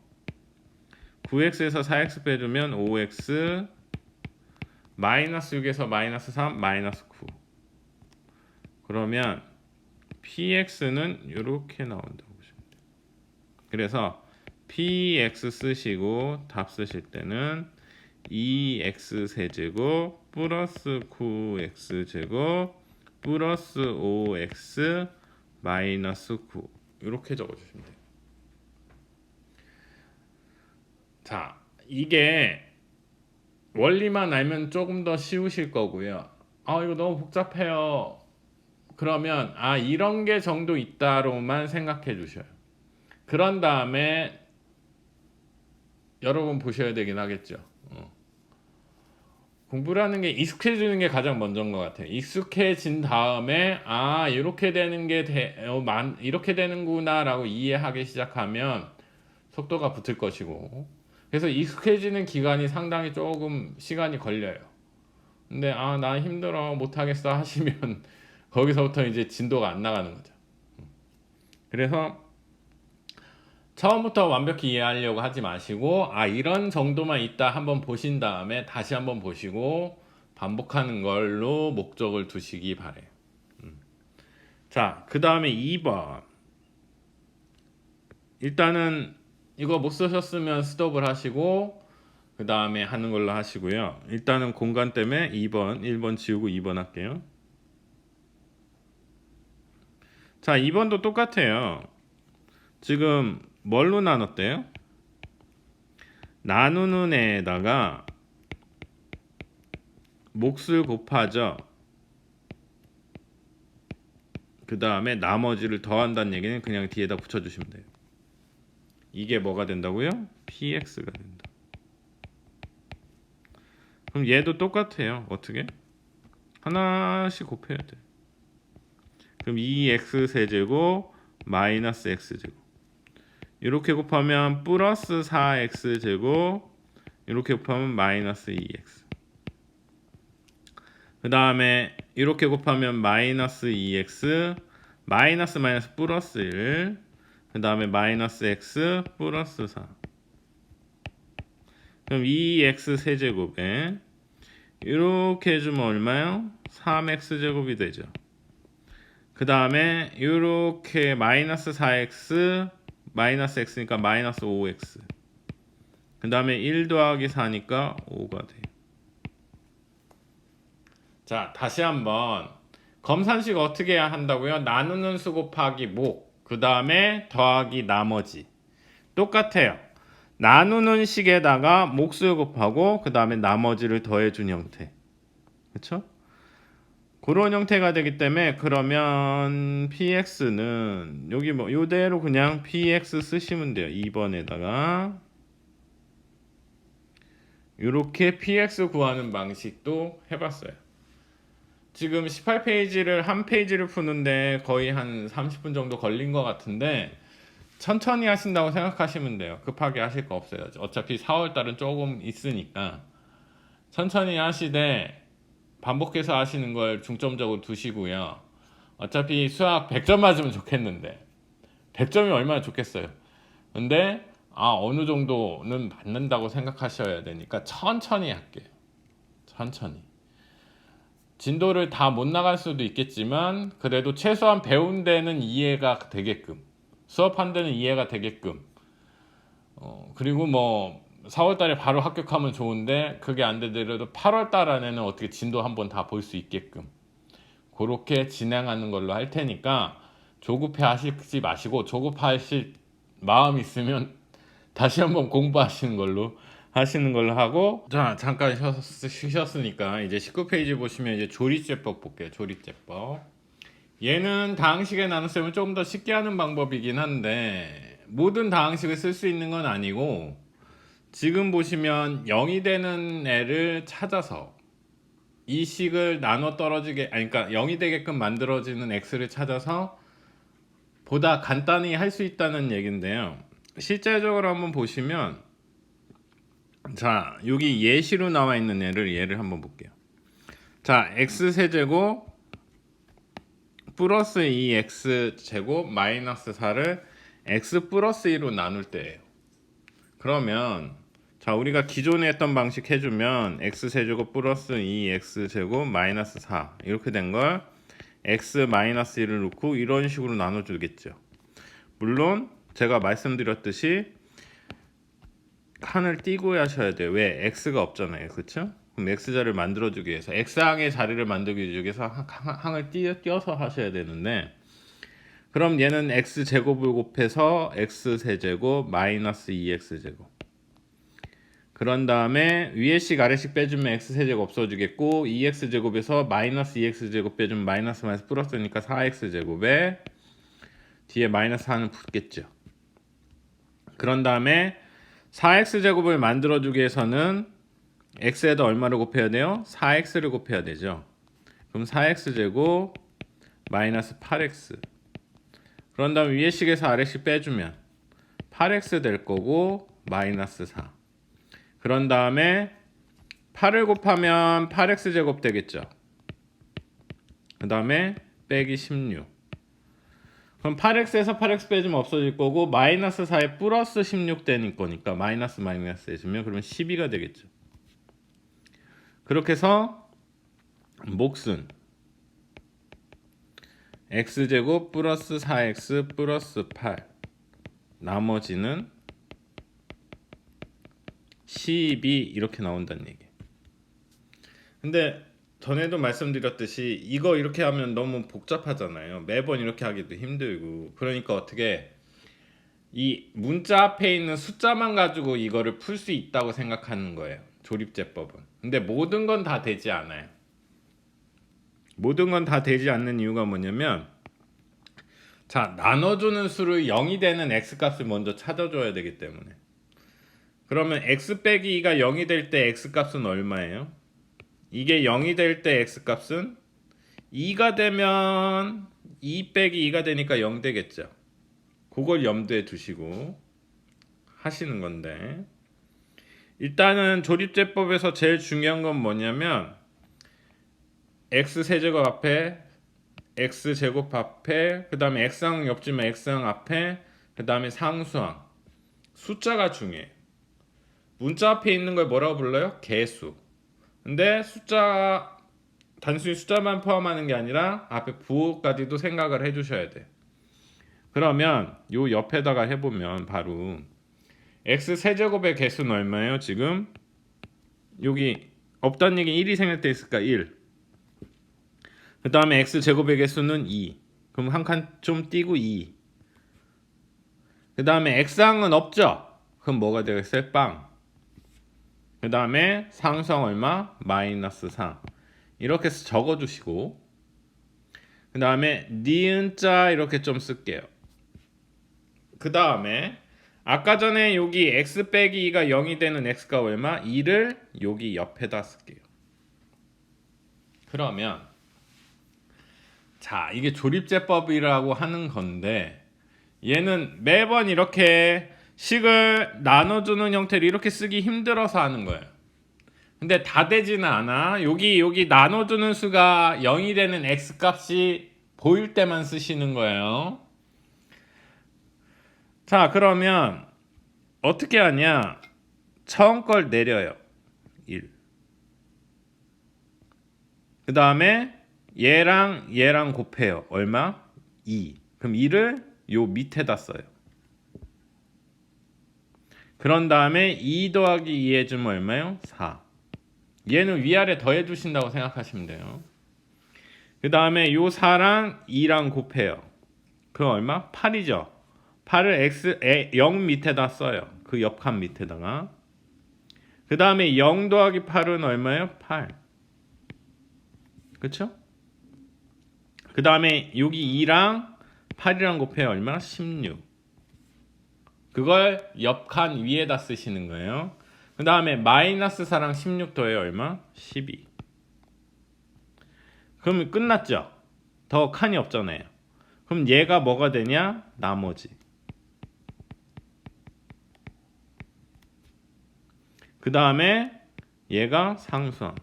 9x에서 4x 빼주면 5x 마이너스 6에서 마이너스 3 마이너스 9. 그러면 px는 이렇게 나온다고 보시면 돼요. 그래서 px 쓰시고 답 쓰실 때는 2x 세제곱 플러스 9x 제곱 플러스 5x 마이너스 9 이렇게 적어주시면 돼요. 자, 이게 원리만 알면 조금 더 쉬우실 거고요. 이거 너무 복잡해요. 그러면 이런 게 정도 있다로만 생각해 주셔요. 그런 다음에 여러분 보셔야 되긴 하겠죠. 공부라는 게 익숙해지는 게 가장 먼저인 것 같아요. 익숙해진 다음에 이렇게 되는 게 이렇게 되는구나라고 이해하기 시작하면 속도가 붙을 것이고, 그래서 익숙해지는 기간이 상당히 조금 시간이 걸려요. 근데 나 힘들어 못하겠어 하시면 거기서부터 이제 진도가 안 나가는 거죠. 그래서 처음부터 완벽히 이해하려고 하지 마시고 이런 정도만 있다 한번 보신 다음에 다시 한번 보시고 반복하는 걸로 목적을 두시기 바래요. 자, 그 다음에 2번. 일단은 이거 못 쓰셨으면 스톱을 하시고 그 다음에 하는 걸로 하시고요. 일단은 공간 때문에 2번, 1번 지우고 2번 할게요. 자, 2번도 똑같아요. 지금 뭘로 나눴대요? 나누는 애에다가 몫을 곱하죠. 그 다음에 나머지를 더한다는 얘기는 그냥 뒤에다 붙여주시면 돼요. 이게 뭐가 된다고요? px가 된다. 그럼 얘도 똑같아요. 어떻게? 하나씩 곱해야 돼. 그럼 2x 세제곱 마이너스 x제곱, 이렇게 곱하면 플러스 4x 제곱, 이렇게 곱하면 마이너스 2x, 그 다음에 이렇게 곱하면 마이너스 2x, 마이너스 마이너스 플러스 1, 그 다음에 마이너스 x 플러스 4. 그럼 2x 세제곱에 이렇게 해주면 얼마요? 3x 제곱이 되죠. 그 다음에 이렇게 마이너스 4x 마이너스 x니까 마이너스 5x, 그 다음에 1 더하기 4니까 5가 돼요. 자, 다시 한번 검산식 어떻게 해야 한다고요? 나누는 수 곱하기 목, 그 다음에 더하기 나머지. 똑같아요. 나누는 식에다가 몫을 곱하고 그 다음에 나머지를 더해준 형태. 그렇죠? 그런 형태가 되기 때문에 그러면 px는 여기 뭐 이대로 그냥 px 쓰시면 돼요. 2번에다가 이렇게 px 구하는 방식도 해봤어요. 지금 18페이지를 한 페이지를 푸는데 거의 한 30분 정도 걸린 것 같은데 천천히 하신다고 생각하시면 돼요. 급하게 하실 거 없어요. 어차피 4월달은 조금 있으니까 천천히 하시되 반복해서 하시는 걸 중점적으로 두시고요. 어차피 수학 100점 맞으면 좋겠는데 100점이 얼마나 좋겠어요. 근데 어느 정도는 받는다고 생각하셔야 되니까 천천히 할게요. 천천히. 진도를 다 못 나갈 수도 있겠지만 그래도 최소한 배운 데는 이해가 되게끔, 수업한 데는 이해가 되게끔, 그리고 뭐 4월달에 바로 합격하면 좋은데 그게 안 되더라도 8월달 안에는 어떻게 진도 한번 다 볼 수 있게끔 그렇게 진행하는 걸로 할 테니까 조급해 하시지 마시고, 조급하실 마음 있으면 다시 한번 공부하시는 걸로 하고. 자, 잠깐 쉬셨으니까 이제 19페이지 보시면 이제 조리제법 볼게요. 조리제법. 얘는 다항식의 나눗셈을 조금 더 쉽게 하는 방법이긴 한데 모든 다항식을 쓸 수 있는 건 아니고, 지금 보시면 0이 되는 애를 찾아서 이 식을 나눠 떨어지게, 그러니까 0이 되게끔 만들어지는 x를 찾아서 보다 간단히 할 수 있다는 얘긴데요. 실제적으로 한번 보시면, 자, 여기 예시로 나와 있는 얘를 한번 볼게요. 자, x 세제곱 플러스 2x 제곱 마이너스 4를 x 플러스 2로 나눌 때예요. 그러면 자, 우리가 기존에 했던 방식 해주면 x 세제곱 플러스 2x 제곱 마이너스 4 이렇게 된 걸 x 마이너스 1을 놓고 이런 식으로 나눠주겠죠. 물론 제가 말씀드렸듯이 칸을 띄고 하셔야 돼요. 왜? x가 없잖아요. 그렇죠? 그럼 x자를 만들어주기 위해서, x항의 자리를 만들기 위해서 항을 띄어서 하셔야 되는데, 그럼 얘는 x제곱을 곱해서 x세제곱 마이너스 2x제곱, 그런 다음에 위에씩 아래씩 빼주면 x세제곱 없어지겠고 2x제곱에서 마이너스 2x제곱 빼주면 마이너스 마이너스 플러스니까 4x제곱에 뒤에 마이너스 4는 붙겠죠. 그런 다음에 4x제곱을 만들어주기 위해서는 x에다 얼마를 곱해야 돼요? 4x를 곱해야 되죠. 그럼 4x제곱 마이너스 8x. 그런 다음 위에식에서 아래식 빼주면 8x 될 거고 마이너스 4. 그런 다음에 8을 곱하면 8x제곱 되겠죠. 그 다음에 빼기 16. 그럼 8x에서 8x 빼주면 없어질 거고 마이너스 4에 플러스 16 되는 거니까 마이너스 마이너스 해주면 그러면 12가 되겠죠. 그렇게 해서 몫은 x제곱 플러스 4x 플러스 8 나머지는 12 이렇게 나온다는 얘기. 근데 전에도 말씀드렸듯이 이거 이렇게 하면 너무 복잡하잖아요. 매번 이렇게 하기도 힘들고. 그러니까 어떻게 이 문자 앞에 있는 숫자만 가지고 이거를 풀 수 있다고 생각하는 거예요. 조립제법은. 근데 모든 건 다 되지 않아요. 모든 건 다 되지 않는 이유가 뭐냐면 자, 나눠주는 수를 0이 되는 x값을 먼저 찾아줘야 되기 때문에. 그러면 x 빼기 2가 0이 될 때 x값은 얼마예요? 이게 0이 될 때 x값은 2가 되면 2 빼기 2가 되니까 0 되겠죠. 그걸 염두에 두시고 하시는 건데 일단은 조립제법에서 제일 중요한 건 뭐냐면 x세제곱 앞에 x제곱 앞에 그 다음에 x항 옆지만 x항 앞에 그 다음에 상수항 숫자가 중요해요. 문자 앞에 있는 걸 뭐라고 불러요? 개수. 근데 숫자 단순히 숫자만 포함하는 게 아니라 앞에 부호까지도 생각을 해주셔야 돼. 그러면 요 옆에다가 해보면 바로 x 세제곱의 개수는 얼마예요? 지금 여기 없다는 얘기 1이 생길 때 있을까? 1. 그 다음에 x 제곱의 개수는 2. 그럼 한 칸 좀 띄고 2. 그 다음에 x항은 없죠? 그럼 뭐가 되겠어요? 빵. 그 다음에 상수항 얼마? 마이너스 4. 이렇게 해서 적어주시고 그 다음에 니은자 이렇게 좀 쓸게요. 그 다음에 아까 전에 여기 x 빼기 2가 0이 되는 x가 얼마? 2를 여기 옆에다 쓸게요. 그러면 자, 이게 조립제법이라고 하는 건데 얘는 매번 이렇게 식을 나눠주는 형태를 이렇게 쓰기 힘들어서 하는 거예요. 근데 다 되지는 않아. 여기 나눠주는 수가 0이 되는 x값이 보일 때만 쓰시는 거예요. 자, 그러면 어떻게 하냐? 처음 걸 내려요. 1. 그 다음에 얘랑 곱해요. 얼마? 2. 그럼 2를 요 밑에다 써요. 그런 다음에 2 더하기 2 해주면 얼마요? 4. 얘는 위아래 더해 주신다고 생각하시면 돼요. 그 다음에 요 4랑 2랑 곱해요. 그 얼마? 8이죠. 8을 0 밑에다 써요. 그 옆칸 밑에다가. 그 다음에 0 더하기 8은 얼마예요? 8. 그쵸? 그 다음에 여기 2랑 8이랑 곱해요. 얼마? 16. 그걸 옆칸 위에다 쓰시는 거예요. 그 다음에 마이너스 4랑 16 더해요. 얼마? 12. 그러면 끝났죠? 더 칸이 없잖아요. 그럼 얘가 뭐가 되냐? 나머지. 그 다음에 얘가 상수항.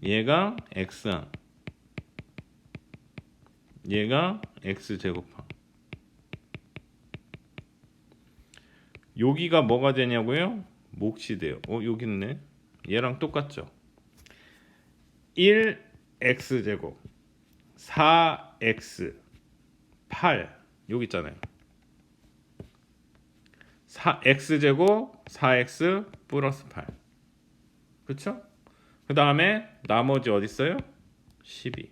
얘가 x항. 얘가 x제곱항. 여기가 뭐가 되냐고요? 몫이 돼요. 여기 있네. 얘랑 똑같죠? 1x제곱 4x 8 여기 있잖아요. x제곱 4x 플러스 8 그쵸? 그 다음에 나머지 어디 있어요? 12.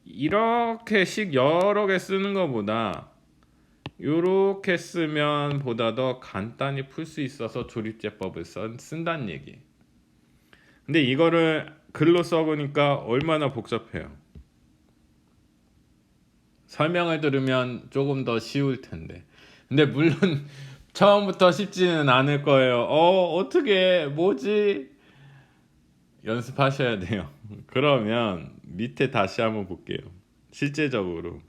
이렇게 식 여러 개 쓰는 것보다 요렇게 쓰면 보다 더 간단히 풀 수 있어서 조립제법을 쓴다는 얘기. 근데 이거를 글로 써보니까 얼마나 복잡해요. 설명을 들으면 조금 더 쉬울 텐데. 근데 물론 처음부터 쉽지는 않을 거예요. 어떻게 뭐지? 연습하셔야 돼요. 그러면 밑에 다시 한번 볼게요. 실제적으로.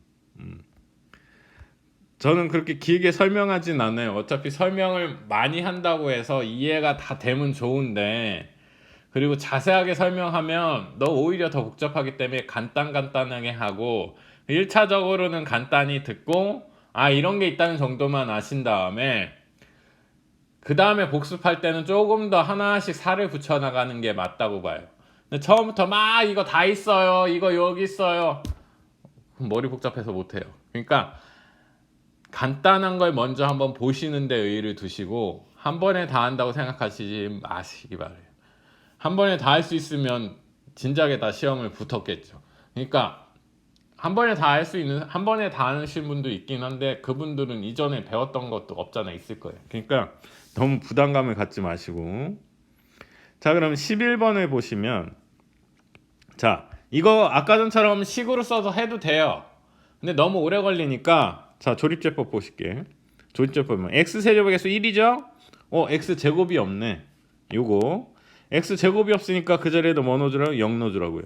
저는 그렇게 길게 설명하진 않아요. 어차피 설명을 많이 한다고 해서 이해가 다 되면 좋은데, 그리고 자세하게 설명하면 너 오히려 더 복잡하기 때문에 간단하게 하고 1차적으로는 간단히 듣고 이런 게 있다는 정도만 아신 다음에 그 다음에 복습할 때는 조금 더 하나씩 살을 붙여 나가는 게 맞다고 봐요. 근데 처음부터 막 이거 다 있어요, 이거 여기 있어요, 머리 복잡해서 못해요. 그러니까 간단한 걸 먼저 한번 보시는 데 의의를 두시고 한 번에 다 한다고 생각하시지 마시기 바래요. 한 번에 다 할 수 있으면 진작에 다 시험을 붙었겠죠. 그러니까 한 번에 다 할 수 있는, 한 번에 다 하신 분도 있긴 한데 그분들은 이전에 배웠던 것도 없잖아, 있을 거예요. 그러니까 너무 부담감을 갖지 마시고. 자, 그럼 11번을 보시면, 자, 이거 아까 전처럼 식으로 써서 해도 돼요. 근데 너무 오래 걸리니까, 자, 조립제법 보실게. 조립제법은 x세제곱의 개수 1이죠? x제곱이 없네. 요거 x제곱이 없으니까 그 자리에도 뭐 넣어주라고? 0 넣어주라고요.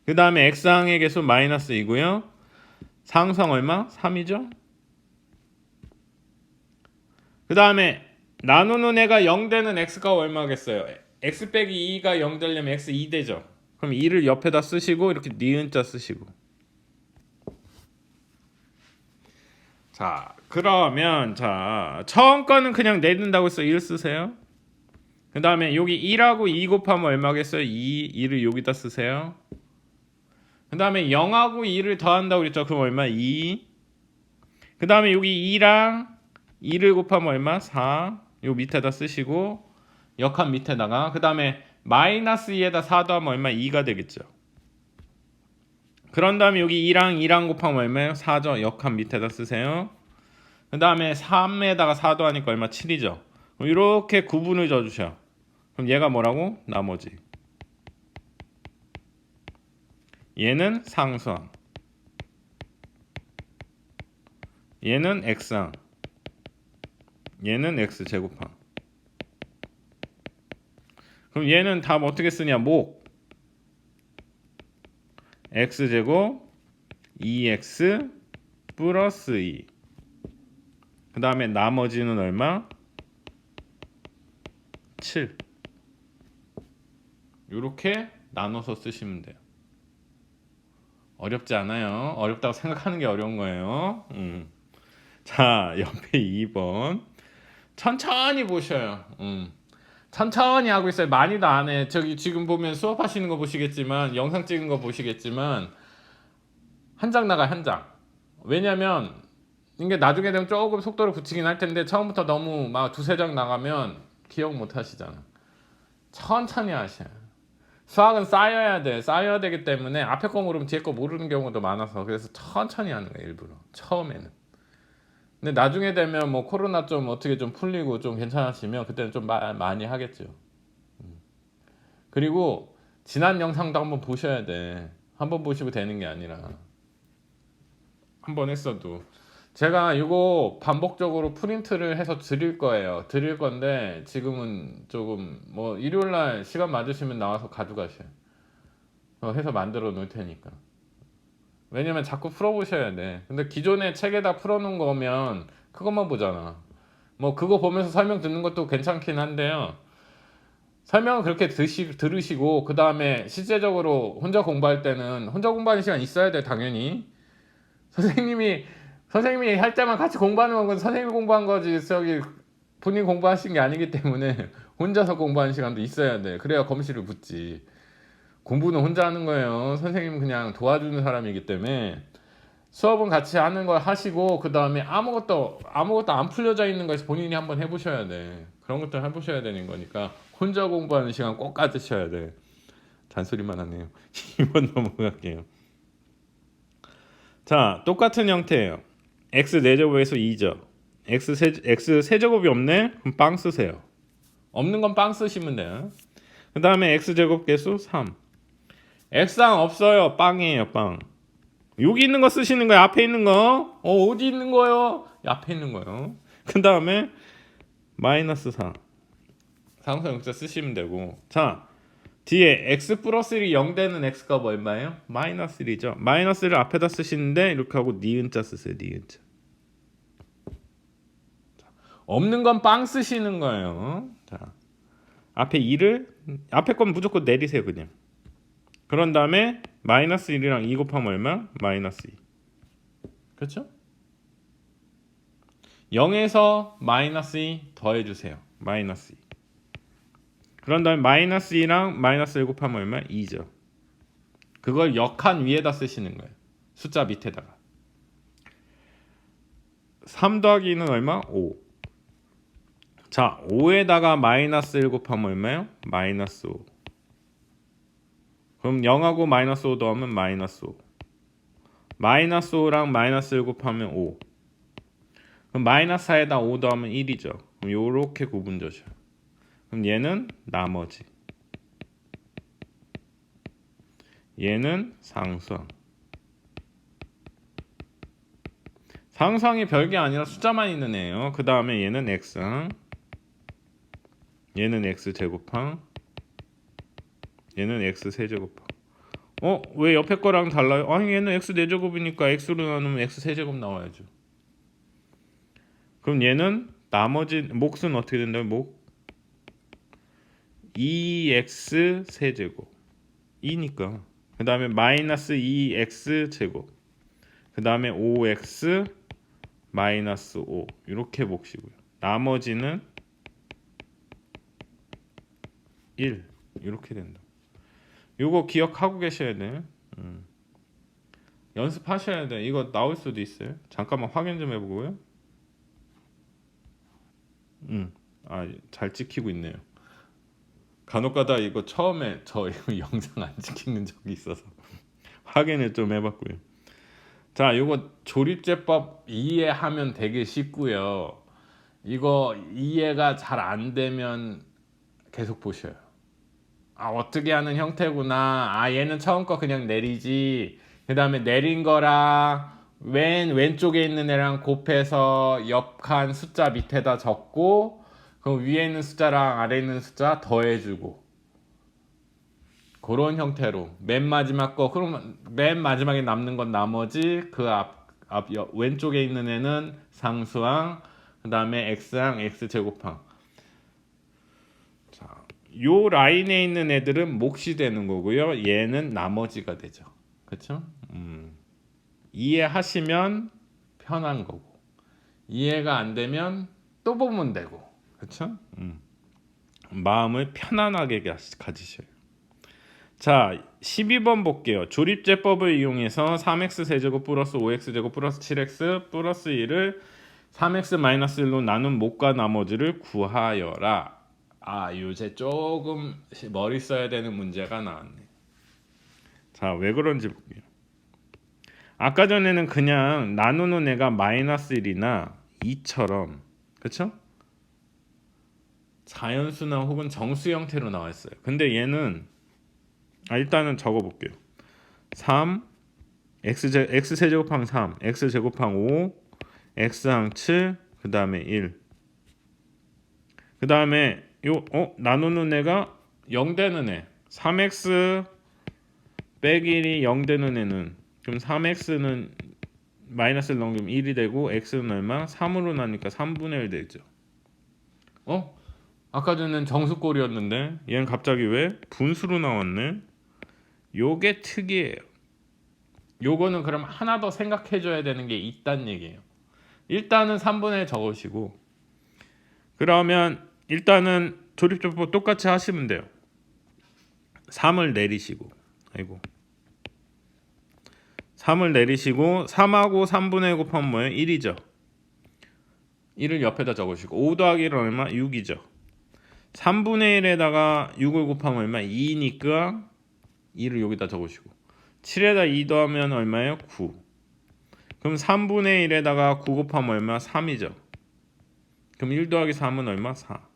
그 다음에 x항의 개수 마이너스 2고요. 상수항 얼마? 3이죠? 그 다음에 나누는 애가 0 되는 x가 얼마겠어요? x 빼기 2가 0 되려면 x 2 되죠? 그럼 2를 옆에다 쓰시고 이렇게 니은자 쓰시고. 자, 그러면 자, 처음 거는 그냥 내린다고 해서 1 쓰세요. 그 다음에 여기 2하고 2 곱하면 얼마겠어요? 2를 여기다 쓰세요. 그 다음에 0하고 2를 더한다고 그랬죠? 그럼 얼마? 2. 그 다음에 여기 2랑 2를 곱하면 얼마? 4. 요 밑에다 쓰시고 역한 밑에다가, 그 다음에 마이너스 2에다 4 더하면 얼마? 2가 되겠죠. 그런 다음에 여기 2랑 곱하면 얼마예요? 4죠. 역한 밑에다 쓰세요. 그 다음에 3에다가 4 더하니까 얼마? 7이죠. 이렇게 구분을 져주셔. 그럼 얘가 뭐라고? 나머지. 얘는 상수항, 얘는 x항, 얘는 x제곱항. 그럼 얘는 답 어떻게 쓰냐? 목 x제곱 2x 플러스 2. 그 다음에 나머지는 얼마? 7. 이렇게 나눠서 쓰시면 돼요. 어렵지 않아요. 어렵다고 생각하는 게 어려운 거예요. 자, 옆에 2번. 천천히 보셔요. 천천히 하고 있어요. 많이도 안 해. 저기 지금 보면 수업하시는 거 보시겠지만, 영상 찍은 거 보시겠지만 한 장 나가요, 한 장. 왜냐면 이게 나중에 되면 조금 속도를 붙이긴 할 텐데 처음부터 너무 막 두세 장 나가면 기억 못 하시잖아. 천천히 하셔요. 수학은 쌓여야 돼. 쌓여야 되기 때문에 앞에 거 모르면 뒤에 거 모르는 경우도 많아서, 그래서 천천히 하는 거예요, 일부러. 처음에는. 근데 나중에 되면 뭐 코로나 좀 어떻게 좀 풀리고 좀 괜찮아지면 그때는 좀 많이 하겠죠. 그리고 지난 영상도 한번 보셔야 돼. 한번 보시고 되는 게 아니라 한 번 했어도. 제가 이거 반복적으로 프린트를 해서 드릴 거예요. 드릴 건데 지금은 조금 뭐 일요일날 시간 맞으시면 나와서 가져가셔요. 해서 만들어 놓을 테니까. 왜냐면 자꾸 풀어보셔야 돼. 근데 기존의 책에다 풀어놓은 거면 그것만 보잖아. 뭐 그거 보면서 설명 듣는 것도 괜찮긴 한데요. 설명은 그렇게 들으시고 그 다음에 실제적으로 혼자 공부할 때는 혼자 공부하는 시간 있어야 돼, 당연히. 선생님이 할 때만 같이 공부하는 건 선생님이 공부한 거지, 저기 본인 공부하신 게 아니기 때문에 혼자서 공부하는 시간도 있어야 돼. 그래야 검시를 붙지. 공부는 혼자 하는 거예요. 선생님은 그냥 도와주는 사람이기 때문에 수업은 같이 하는 걸 하시고 그 다음에 아무것도 안 풀려져 있는 거에서 본인이 한번 해보셔야 돼. 그런 것들 해보셔야 되는 거니까 혼자 공부하는 시간 꼭 가지셔야 돼. 잔소리만 하네요. 2번 넘어갈게요. 자, 똑같은 형태예요. x 4제곱에서 2죠. x 세제곱이 없네? 그럼 빵 쓰세요. 없는 건 빵 쓰시면 돼요. 그 다음에 x제곱 계수 3. x항 없어요. 빵이에요. 빵. 여기 있는 거 쓰시는 거예요. 앞에 있는 거. 어디 있는 거요? 앞에 있는 거요. 그 다음에 마이너스 4. 상수형사 쓰시면 되고. 자, 뒤에 x 플러스 1이 0 되는 x가 얼마예요? 마이너스 1이죠. 마이너스 1을 앞에다 쓰시는데 이렇게 하고 니은자 쓰세요. 니은자. 없는 건 빵 쓰시는 거예요. 자, 앞에 2를 앞에 건 무조건 내리세요. 그냥. 그런 다음에 마이너스 1이랑 2 곱하면 얼마? 마이너스 2. 그렇죠? 0에서 마이너스 2 더해주세요. 마이너스 2. 그런 다음에 마이너스 2랑 마이너스 1 곱하면 얼마? 2죠. 그걸 역한 위에다 쓰시는 거예요. 숫자 밑에다가. 3 더하기 2는 얼마? 5. 자, 5에다가 마이너스 1 곱하면 얼마예요? 마이너스 5. 그럼 0하고 마이너스 5 더하면 마이너스 5. 마이너스 5랑 마이너스 1 곱하면 5. 그럼 마이너스 4에다 5 더하면 1이죠. 그럼 요렇게 구분져셔. 그럼 얘는 나머지. 얘는 상수항. 상수항이 별게 아니라 숫자만 있는 애예요. 그 다음에 얘는 x항. 얘는 x제곱항. 얘는 x세제곱항. 왜 옆에 거랑 달라요? 아니 얘는 x4제곱이니까 x로 나누면 x세제곱 나와야죠. 그럼 얘는 나머지 몫은 어떻게 된다요? 몫 2x 세제곱 2니까 그 다음에 마이너스 2x 제곱 그 다음에 5x 마이너스 5 이렇게 몫이고요. 나머지는 1 이렇게 된다. 요거 기억하고 계셔야 돼. 연습하셔야 돼. 이거 나올 수도 있어요. 잠깐만 확인 좀 해보고요. 잘 찍히고 있네요. 간혹가다 이거 처음에 저 이거 영상 안 찍히는 적이 있어서 확인을 좀 해봤고요. 자, 이거 조립제법 이해하면 되게 쉽고요. 이거 이해가 잘 안 되면 계속 보셔요. 어떻게 하는 형태구나. 얘는 처음 거 그냥 내리지. 그 다음에 내린 거랑 왼쪽에 있는 애랑 곱해서 옆칸 숫자 밑에다 적고 그럼 위에 있는 숫자랑 아래 있는 숫자 더해주고 그런 형태로 맨 마지막 거 그러면 맨 마지막에 남는 건 나머지 그 왼쪽에 있는 애는 상수항 그 다음에 x항 x제곱항. 자, 요 라인에 있는 애들은 몫이 되는 거고요. 얘는 나머지가 되죠. 그렇죠? 이해하시면 편한 거고 이해가 안 되면 또 보면 되고 그렇죠? 마음을 편안하게 가지셔요. 자, 12번 볼게요. 조립제법을 이용해서 3x 세제곱 플러스 5x 제곱 플러스 7x 플러스 1을 3x 마이너스 1로 나눈 몫과 나머지를 구하여라. 요새 조금 머리 써야 되는 문제가 나왔네. 자, 왜 그런지 볼게요. 아까 전에는 그냥 나누는 애가 마이너스 1이나 2처럼 그쵸? 자연수나 혹은 정수 형태로 나와 있어요. 근데 얘는 일단은 적어볼게요. 3 x세제곱항 3 x제곱항 5 x항 7 그 다음에 1 그 다음에 나누는 애가 0 되는 애 3x 빼기 1이 0 되는 애는 그럼 3x는 마이너스를 넘기면 1이 되고 x는 얼마? 3으로 나니까 3분의 1 되죠. 아까 전엔 정수꼴이었는데 얘는 갑자기 왜? 분수로 나왔네. 요게 특이해요. 요거는 그럼 하나 더 생각해 줘야 되는 게 있단 얘기예요. 일단은 3분의 1 적으시고 그러면 일단은 조립제법 똑같이 하시면 돼요. 3을 내리시고 3을 내리시고 3하고 3분의 1 곱하면 뭐예요? 1이죠. 1을 옆에다 적으시고 5 더하기 1은 얼마? 6이죠. 3분의 1에다가 6을 곱하면 얼마? 2니까 2를 여기다 적으시고 7에다 2 더하면 얼마예요? 9. 그럼 3분의 1에다가 9 곱하면 얼마? 3이죠. 그럼 1 더하기 3은 얼마? 4.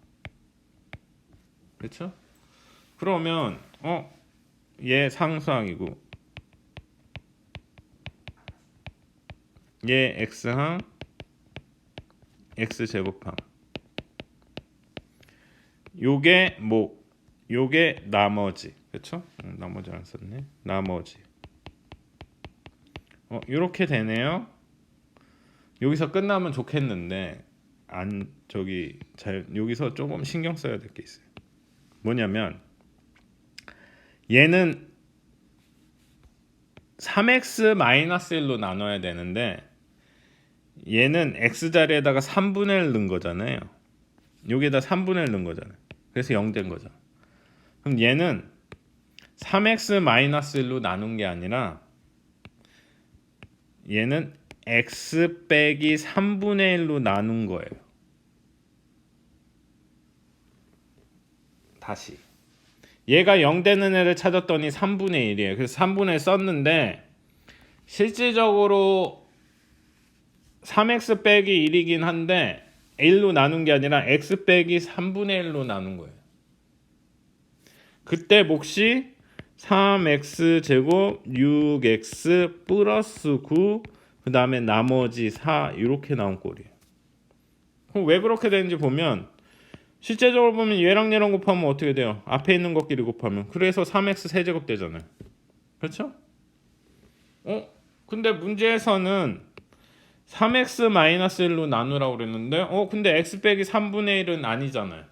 그렇죠? 그러면 얘 상수항이고 얘 x항 x제곱항 요게 요게 나머지. 그쵸? 나머지 안 썼네. 나머지 요렇게 되네요. 여기서 끝나면 좋겠는데 여기서 조금 신경 써야 될 게 있어요. 뭐냐면 얘는 3x-1로 나눠야 되는데 얘는 x자리에다가 3분의 1 넣은 거잖아요. 여기에다 3분의 1 넣은 거잖아요. 그래서 0 된 거죠. 그럼 얘는 3x-1로 나눈 게 아니라 얘는 x 빼기 3분의 1로 나눈 거예요. 다시 얘가 0 되는 애를 찾았더니 3분의 1이에요. 그래서 3분의 1 썼는데 실질적으로 3x 빼기 1이긴 한데 1로 나눈 게 아니라 x 빼기 3분의 1로 나눈 거예요. 그때 몫이 3x 제곱 6x 플러스 9 그 다음에 나머지 4 이렇게 나온 꼴이에요. 그럼 왜 그렇게 되는지 보면 실제적으로 보면 얘랑 얘랑 곱하면 어떻게 돼요? 앞에 있는 것끼리 곱하면. 그래서 3x 세제곱 되잖아요. 그렇죠? 근데 문제에서는 3x-1로 나누라고 그랬는데 근데 x 빼기 3분의 1은 아니잖아요.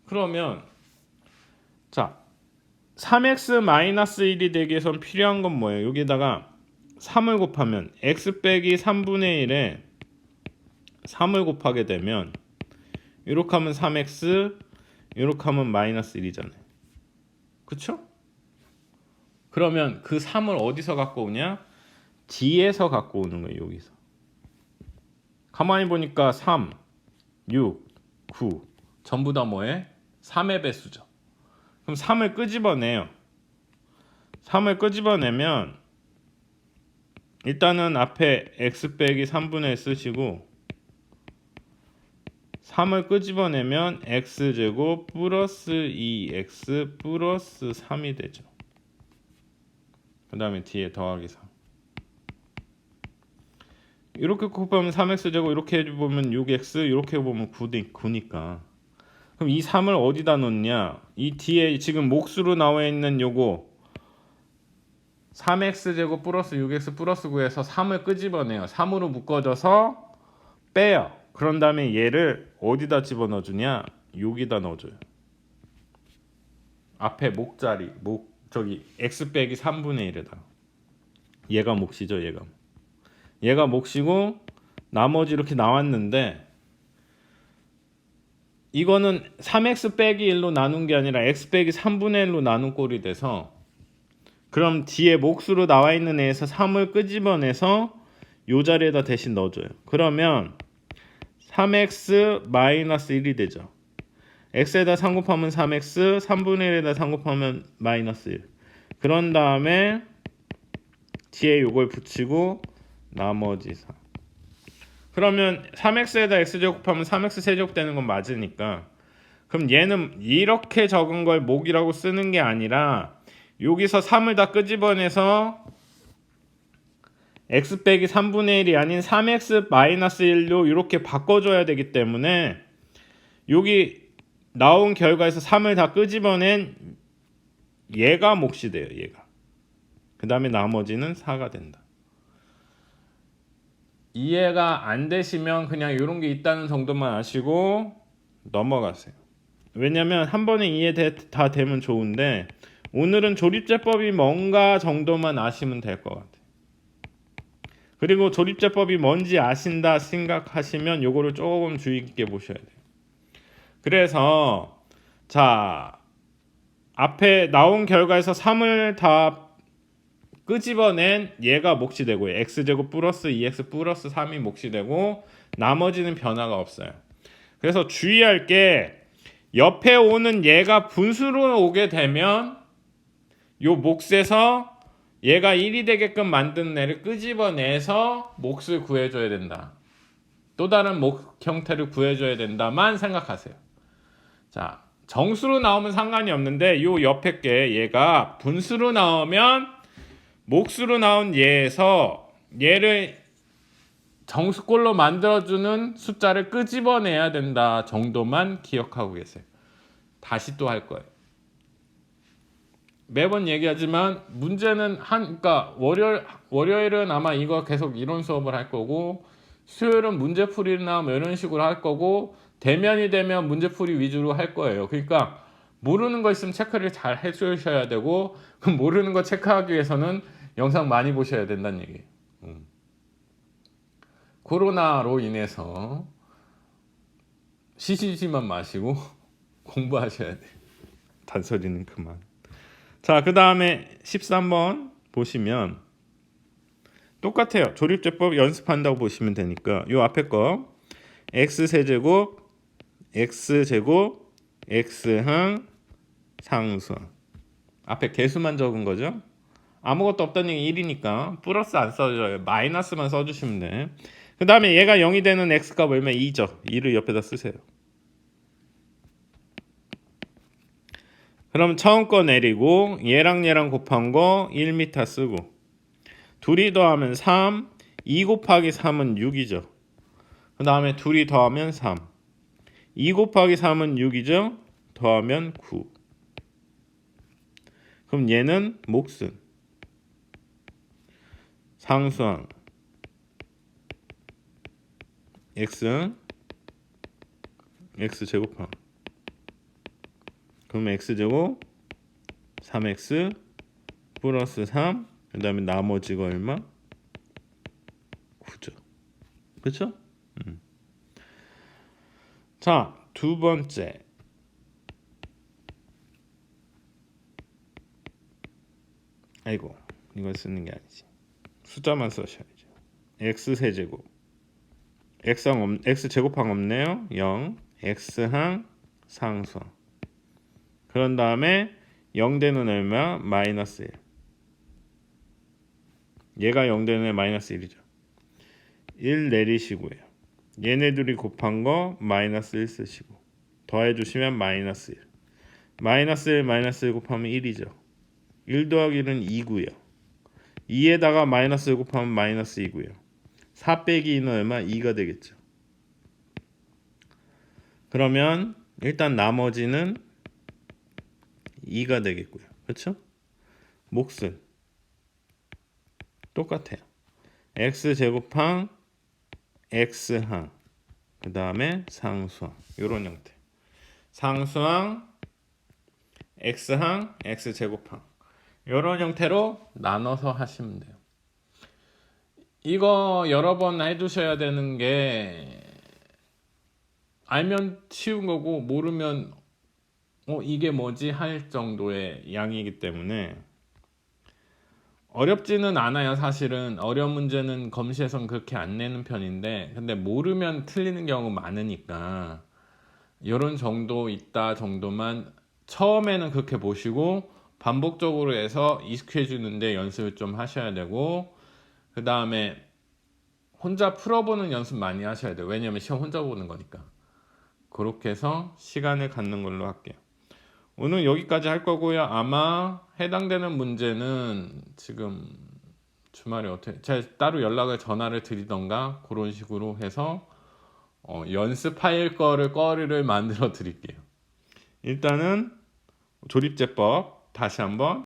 그러면 자 3x-1이 되기 위해선 필요한 건 뭐예요? 여기다가 3을 곱하면 x 빼기 3분의 1에 3을 곱하게 되면 이렇게 하면 3x 이렇게 하면 마이너스 1이잖아요. 그쵸? 그러면 그 3을 어디서 갖고 오냐? D에서 갖고 오는 거예요. 여기서 가만히 보니까 3, 6, 9 전부 다 뭐예요? 3의 배수죠. 그럼 3을 끄집어내요. 3을 끄집어내면 일단은 앞에 x 빼기 3분의 1 쓰시고 3을 끄집어내면 x제곱 플러스 2x 플러스 3이 되죠. 그 다음에 뒤에 더하기 3 이렇게 곱하면 3x제곱 이렇게 해보면 6x 이렇게 보면 9니까 그럼 이 3을 어디다 놓냐? 이 뒤에 지금 몫으로 나와 있는 요거 3x제곱 플러스 6x 플러스 9에서 3을 끄집어내요. 3으로 묶어져서 빼요. 그런 다음에 얘를 어디다 집어넣어주냐? 여기다 넣어줘요. 앞에 몫자리 저기 x 빼기 3분의 1에다. 얘가 몫이죠. 얘가 몫이고 나머지 이렇게 나왔는데 이거는 3x 빼기 1로 나눈 게 아니라 x 빼기 3분의 1로 나눈 꼴이 돼서 그럼 뒤에 몫으로 나와 있는 애에서 3을 끄집어내서 요 자리에다 대신 넣어줘요. 그러면 3x 마이너스 1이 되죠. x에다 3 곱하면 3x 3분의 1에다 3 곱하면 마이너스 1 그런 다음에 뒤에 요걸 붙이고 나머지 4 그러면 3x에다 x제곱 곱하면 3x 세제곱 되는 건 맞으니까 그럼 얘는 이렇게 적은 걸 목이라고 쓰는 게 아니라 여기서 3을 다 끄집어내서 x 빼기 3분의 1이 아닌 3x 마이너스 1로 이렇게 바꿔줘야 되기 때문에 여기 나온 결과에서 3을 다 끄집어낸 얘가 몫이 돼요. 얘가. 그 다음에 나머지는 4가 된다. 이해가 안 되시면 그냥 이런 게 있다는 정도만 아시고 넘어가세요. 왜냐면 한 번에 이해 다 되면 좋은데 오늘은 조립제법이 뭔가 정도만 아시면 될 것 같아요. 그리고 조립제법이 뭔지 아신다 생각하시면 요거를 조금 주의 깊게 보셔야 돼요. 그래서 자 앞에 나온 결과에서 3을 다 끄집어낸 얘가 몫이 되고요. x제곱 플러스 2x 플러스 3이 몫이 되고 나머지는 변화가 없어요. 그래서 주의할 게 옆에 오는 얘가 분수로 오게 되면 요 몫에서 얘가 1이 되게끔 만든 애를 끄집어내서 몫을 구해줘야 된다. 또 다른 몫 형태를 구해줘야 된다만 생각하세요. 자, 정수로 나오면 상관이 없는데 요 옆에 게 얘가 분수로 나오면 몫으로 나온 얘에서 얘를 정수꼴로 만들어주는 숫자를 끄집어내야 된다 정도만 기억하고 계세요. 다시 또 할 거예요. 매번 얘기하지만 문제는 그러니까 월요일은 아마 이거 계속 이론 수업을 할 거고, 수요일은 문제풀이나 뭐 이런 식으로 할 거고, 대면이 되면 문제풀이 위주로 할 거예요. 그러니까 모르는 거 있으면 체크를 잘 해주셔야 되고, 그럼 모르는 거 체크하기 위해서는 영상 많이 보셔야 된다는 얘기예요. 코로나로 인해서 시시지만 마시고 공부하셔야 돼요. 단소리는 그만. 자, 그 다음에 13번 보시면 똑같아요. 조립제법 연습한다고 보시면 되니까 요 앞에 거 x세제곱 x제곱 x항 상수항, 앞에 개수만 적은 거죠. 아무것도 없다는 얘기 1이니까 플러스 안 써줘요. 마이너스만 써주시면 돼. 그 다음에 얘가 0이 되는 x값 얼마? 2죠. 2를 옆에다 쓰세요. 그럼 처음 거 내리고 얘랑 곱한 거 1m 쓰고, 둘이 더하면 3, 2 곱하기 3은 6이죠. 그 다음에 둘이 더하면 3, 2 곱하기 3은 6이죠. 더하면 9. 그럼 얘는 몫은 상수항 x제곱항, 그럼 x제곱 3x 플러스 3, 그 다음에 나머지가 얼마? 9죠. 그쵸? 자, 두 번째. 아이고, 이걸 쓰는 게 아니지. 숫자만 써셔야죠. x세제곱, x제곱항 없네요. 0, x항 상수항. 그런 다음에 0대는 얼마? 마이너스 1. 얘가 0대는 마이너스 1이죠. 1 내리시고요. 얘네들이 곱한 거 마이너스 1 쓰시고, 더해주시면 마이너스 1. 마이너스 1 마이너스 1 곱하면 1이죠. 1 더하기 1은 2고요. 2에다가 마이너스 1 곱하면 마이너스 2고요. 4 빼기 2는 얼마? 2가 되겠죠. 그러면 일단 나머지는 2가 되겠고요. 그렇죠? 몫은 똑같아요. x제곱항 x항, 그 다음에 상수항, 이런 형태. 상수항 x항 x제곱항, 이런 형태로 나눠서 하시면 돼요. 이거 여러 번 해두셔야 되는 게, 알면 쉬운 거고 모르면 이게 뭐지 할 정도의 양이기 때문에 어렵지는 않아요. 사실은 어려운 문제는 검시에선 그렇게 안 내는 편인데, 근데 모르면 틀리는 경우 많으니까 이런 정도 있다 정도만 처음에는 그렇게 보시고 반복적으로 해서 익숙해 주는데 연습을 좀 하셔야 되고, 그 다음에 혼자 풀어보는 연습 많이 하셔야 돼요. 왜냐면 시험 혼자 보는 거니까. 그렇게 해서 시간을 갖는 걸로 할게요. 오늘 여기까지 할 거고요. 아마 해당되는 문제는 지금 주말에 어떻게 제가 따로 전화를 드리던가 그런 식으로 해서 연습할 거리를 만들어 드릴게요. 일단은 조립제법 다시 한번